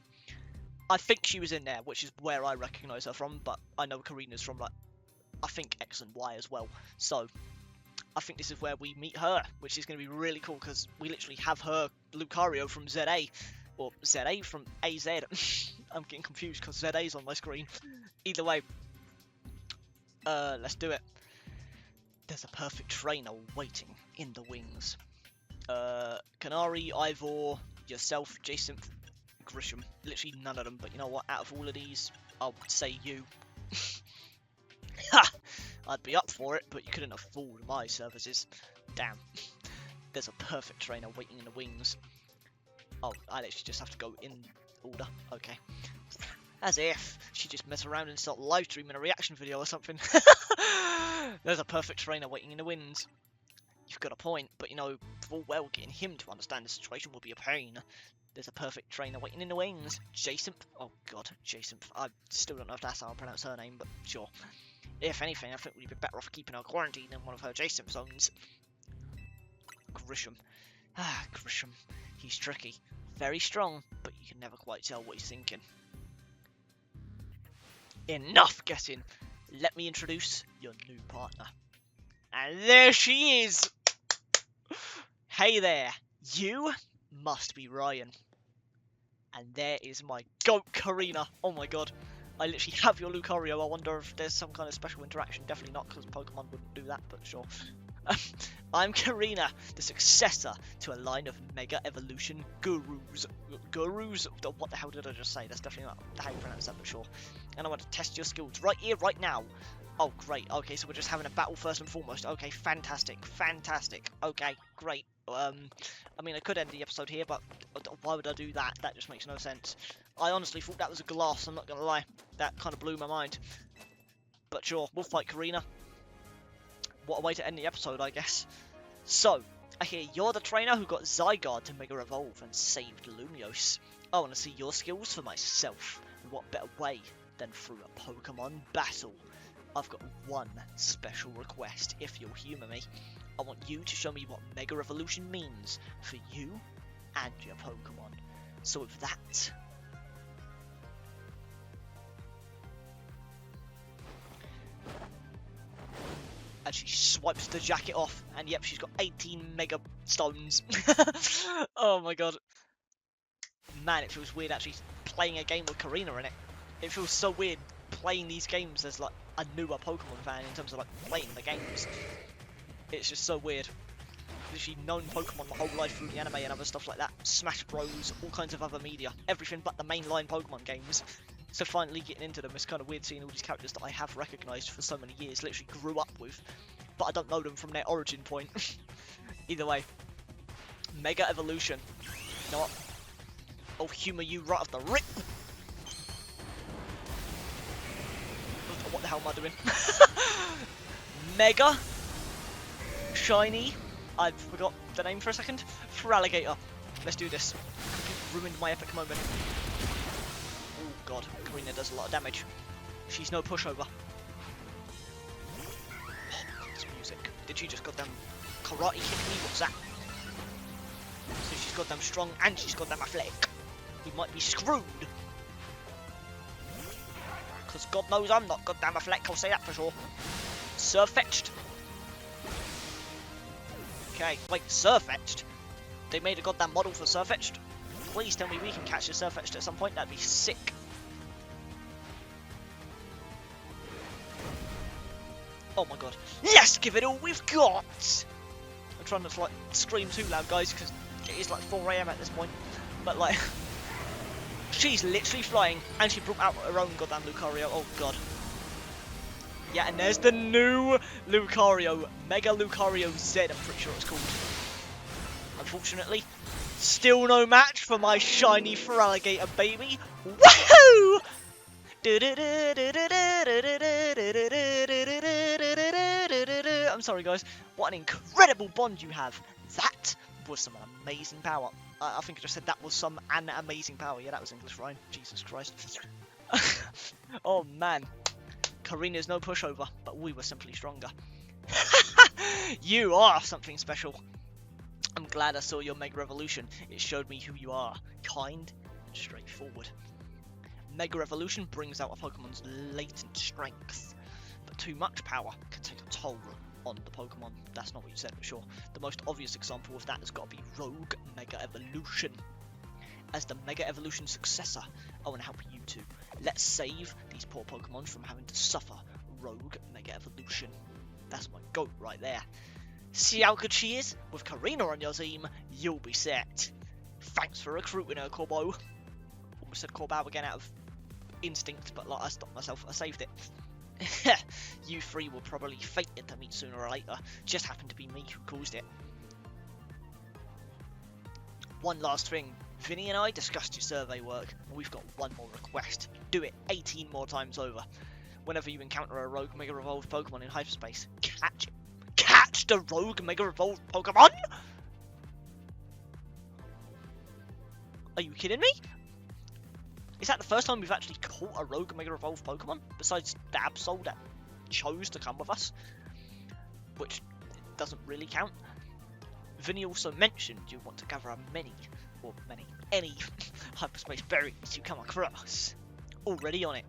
I think she was in there, which is where I recognise her from, but I know Karina's from, like, I think X and Y as well. So I think this is where we meet her, which is going to be really cool, because we literally have her Lucario from ZA, or ZA from AZ. I'm getting confused because ZA's on my screen. Either way, let's do it. There's a perfect trainer waiting in the wings. Canary, Ivor, yourself, Jason, Grisham. Literally none of them, but you know what? Out of all of these, I'll say you. Ha! I'd be up for it, but you couldn't afford my services. Damn. There's a perfect trainer waiting in the wings. Oh, I literally just have to go in order. Okay. As if she just mess around and start live streaming a reaction video or something. There's a perfect trainer waiting in the wings. You've got a point, but you know, full well getting him to understand the situation will be a pain. There's a perfect trainer waiting in the wings. Jason. Oh god, Jason. I still don't know if that's how I pronounce her name, but sure. If anything, I think we'd be better off keeping her quarantined in one of her Jason zones. Grisham. Ah, Grisham. He's tricky. Very strong, but you can never quite tell what he's thinking. Enough guessing. Let me introduce your new partner. And there she is! Hey there. You must be Ryan. And there is my goat Karina. Oh my god. I literally have your Lucario. I wonder if there's some kind of special interaction. Definitely not, because Pokemon wouldn't do that, but sure. I'm Karina, the successor to a line of Mega Evolution gurus. Gurus? What the hell did I just say? That's definitely not how you pronounce that, but sure. And I want to test your skills right here, right now. Oh, great. Okay, so we're just having a battle first and foremost. Okay, fantastic. Fantastic. Okay, great. I mean, I could end the episode here, but why would I do that? That just makes no sense. I honestly thought that was a glass, I'm not going to lie. That kind of blew my mind. But sure, we'll fight Karina. What a way to end the episode, I guess. So, I hear you're the trainer who got Zygarde to Mega Evolve and saved Lumiose. I want to see your skills for myself. And what better way than through a Pokemon battle? I've got one special request, if you'll humour me. I want you to show me what Mega Evolution means for you and your Pokemon. So with that... and she swipes the jacket off, and yep, she's got 18 Mega Stones. Oh my god. Man, it feels weird actually playing a game with Karina in it. It feels so weird playing these games as like a newer Pokemon fan in terms of like playing the games. It's just so weird. Literally known Pokemon my whole life through the anime and other stuff like that. Smash Bros, all kinds of other media. Everything but the mainline Pokemon games. So finally getting into them is kind of weird seeing all these characters that I have recognised for so many years, literally grew up with, but I don't know them from their origin point. Either way. Mega Evolution. You know what? I'll humour you right off the rip. What the hell am I doing? Mega Shiny. I forgot the name for a second. Feraligatr. Let's do this. Ruined my epic moment. Oh god, Karina does a lot of damage. She's no pushover. Oh, this music. Did she just goddamn karate kick me? What's that? So she's goddamn strong and she's goddamn athletic. We might be screwed. Because God knows I'm not goddamn athletic, I'll say that for sure. Surfetched. Okay, wait, Surfetched? They made a goddamn model for Surfetched? Please tell me we can catch the Surfetched at some point, that'd be sick. Oh my god. Let's give it all we've got! I'm trying not to like scream too loud, guys, because it is like 4 AM at this point. But like, she's literally flying, and she brought out her own goddamn Lucario. Oh god. Yeah, and there's the new Lucario, Mega Lucario Z, I'm pretty sure it's called. Unfortunately, still no match for my shiny Feraligatr baby. Woohoo! I'm sorry guys, what an incredible bond you have. That was some amazing power. I think I just said that was some amazing power. Yeah, that was English rhyme. Jesus Christ. Oh man. Karina's no pushover, but we were simply stronger. You are something special. I'm glad I saw your Mega Evolution. It showed me who you are. Kind and straightforward. Mega Evolution brings out a Pokemon's latent strength, but too much power can take a toll on the Pokemon. That's not what you said, but sure. The most obvious example of that has got to be Rogue Mega Evolution. As the Mega Evolution successor, I want to help you two. Let's save these poor Pokemon from having to suffer Rogue Mega Evolution. That's my goat right there. See how good she is? With Karina on your team, you'll be set. Thanks for recruiting her, Corbo. Almost said Corbo again out of instinct, but like I stopped myself. I saved it. You three were probably fated to meet sooner or later. Just happened to be me who caused it. One last thing. Vinny and I discussed your survey work, and we've got one more request. Do it 18 more times over. Whenever you encounter a rogue Mega Evolved Pokemon in hyperspace, catch it. Catch the rogue Mega Evolved Pokemon? Are you kidding me? Is that the first time we've actually caught a rogue Mega Evolved Pokemon? Besides the Absol that chose to come with us? Which doesn't really count. Vinny also mentioned you want to gather any hyperspace berries you come across. Already on it.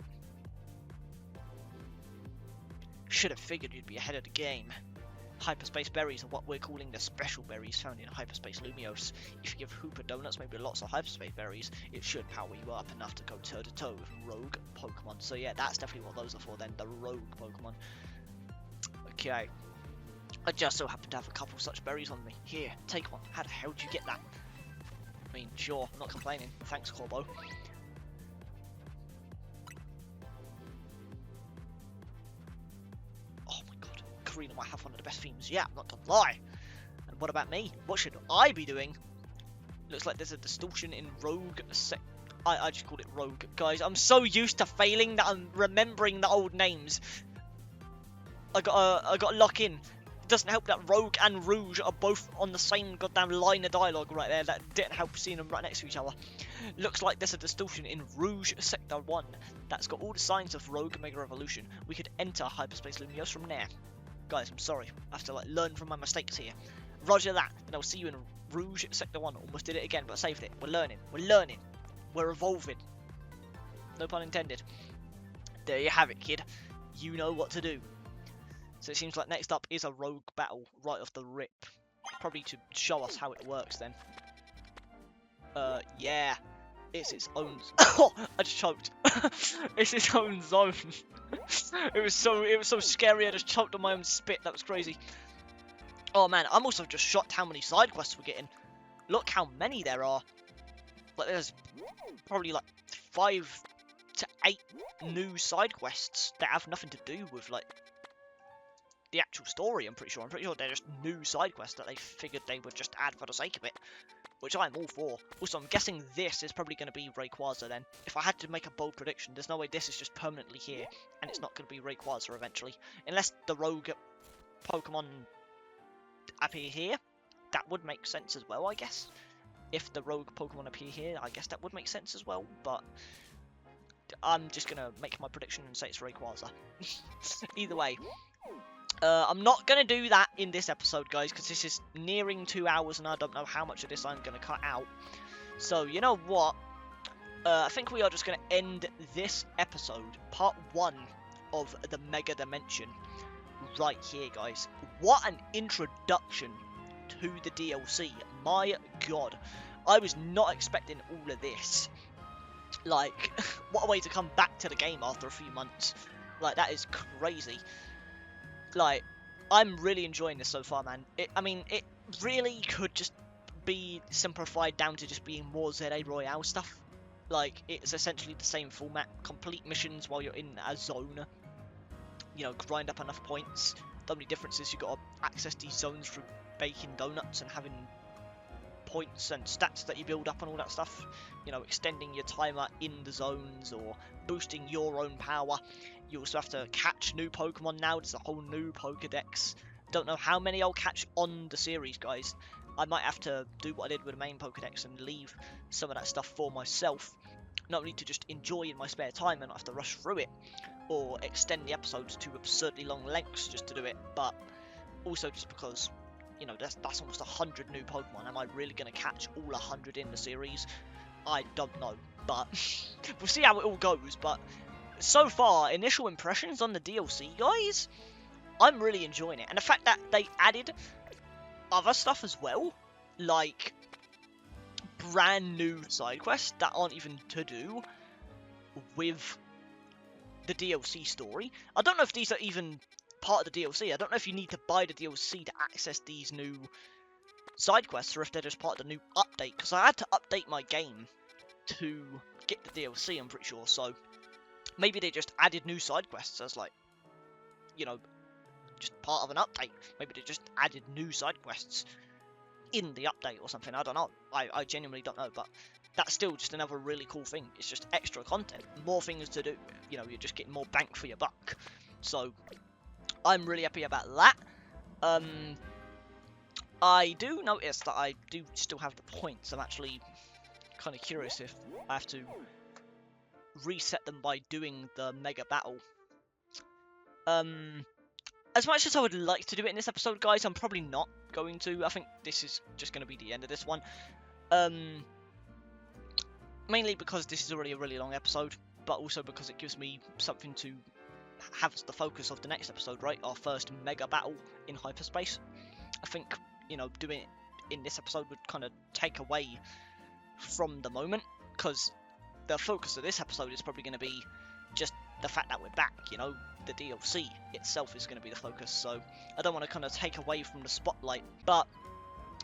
Should have figured you'd be ahead of the game. Hyperspace berries are what we're calling the special berries found in Hyperspace Lumiose. If you give Hooper Donuts maybe lots of hyperspace berries, it should power you up enough to go toe-to-toe with rogue Pokemon. So yeah, that's definitely what those are for then, the rogue Pokemon. Okay. I just so happen to have a couple such berries on me. Here, take one. How the hell did you get that? I mean, sure, I'm not complaining. Thanks, Corbo. Oh my god, Karina might have one of the best themes yet, not to lie. And what about me? What should I be doing? Looks like there's a distortion in Rogue I just called it Rogue. Guys, I'm so used to failing that I'm remembering the old names. I got lock in. It doesn't help that Rogue and Rouge are both on the same goddamn line of dialogue right there. That didn't help seeing them right next to each other. Looks like there's a distortion in Rouge Sector 1 that's got all the signs of Rogue Mega Evolution. We could enter Hyperspace Lumiose from there. Guys, I'm sorry. I have to like learn from my mistakes here. Roger that. And I'll see you in Rouge Sector 1. Almost did it again, but I saved it. We're learning. We're learning. We're evolving. No pun intended. There you have it, kid. You know what to do. So it seems like next up is a rogue battle right off the rip. Probably to show us how it works then. Yeah. It's its own... Oh, I just choked. It's its own zone. It was so scary, I just choked on my own spit. That was crazy. Oh man, I'm also just shocked how many side quests we're getting. Look how many there are. Like there's probably like 5 to 8 new side quests that have nothing to do with like the actual story. I'm pretty sure they're just new side quests that they figured they would just add for the sake of it. which I'm all for. Also, I'm guessing this is probably going to be Rayquaza then. If I had to make a bold prediction, there's no way this is just permanently here, and it's not going to be Rayquaza eventually. Unless the rogue Pokemon appear here, that would make sense as well, I guess. If the rogue Pokemon appear here, I guess that would make sense as well, but I'm just going to make my prediction and say it's Rayquaza. Either way. I'm not going to do that in this episode, guys, because this is nearing 2 hours, and I don't know how much of this I'm going to cut out. So, you know what? I think we are just going to end this episode, part 1 of the Mega Dimension, right here, guys. What an introduction to the DLC. My god. I was not expecting all of this. Like, what a way to come back to the game after a few months. Like, that is crazy. Like, I'm really enjoying this so far, man. I mean, it really could just be simplified down to just being more ZA Royale stuff. Like, it's essentially the same format. Complete missions while you're in a zone. You know, grind up enough points. The only difference is you got to access these zones through baking donuts and having points and stats that you build up and all that stuff. You know, extending your timer in the zones or boosting your own power. You also have to catch new Pokemon now. There's a whole new Pokedex. Don't know how many I'll catch on the series, guys. I might have to do what I did with the main Pokedex and leave some of that stuff for myself. Not only to just enjoy in my spare time and not have to rush through it, or extend the episodes to absurdly long lengths just to do it, but also just because, you know, that's almost 100 new Pokemon. Am I really going to catch all 100 in the series? I don't know, but we'll see how it all goes. But so far, initial impressions on the DLC, guys, I'm really enjoying it. And the fact that they added other stuff as well, like brand new side quests that aren't even to do with the DLC story. I don't know if these are even part of the DLC. I don't know if you need to buy the DLC to access these new side quests, or if they're just part of the new update, because I had to update my game to get the DLC, I'm pretty sure. So maybe they just added new side quests as, like, you know, just part of an update. Maybe they just added new side quests in the update or something. I don't know. I genuinely don't know, but that's still just another really cool thing. It's just extra content, more things to do. You know, you're just getting more bang for your buck. So I'm really happy about that. I do notice that I do still have the points. I'm actually kind of curious if I have to reset them by doing the mega battle. As much as I would like to do it in this episode, guys, I'm probably not going to. I think this is just going to be the end of this one. Mainly because this is already a really long episode, but also because it gives me something to have as the focus of the next episode, right? Our first mega battle in hyperspace. I think, you know, doing it in this episode would kind of take away from the moment, because the focus of this episode is probably going to be just the fact that we're back, you know. The DLC itself is going to be the focus, so I don't want to kind of take away from the spotlight. But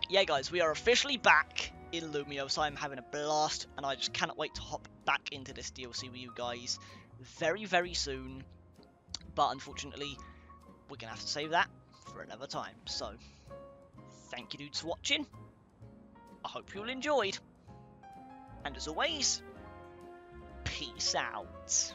yeah, guys, we are officially back in Lumiose. I'm having a blast, and I just cannot wait to hop back into this DLC with you guys very, very soon. But unfortunately, we're going to have to save that for another time. So, thank you dudes for watching. I hope you all enjoyed. And as always, peace out.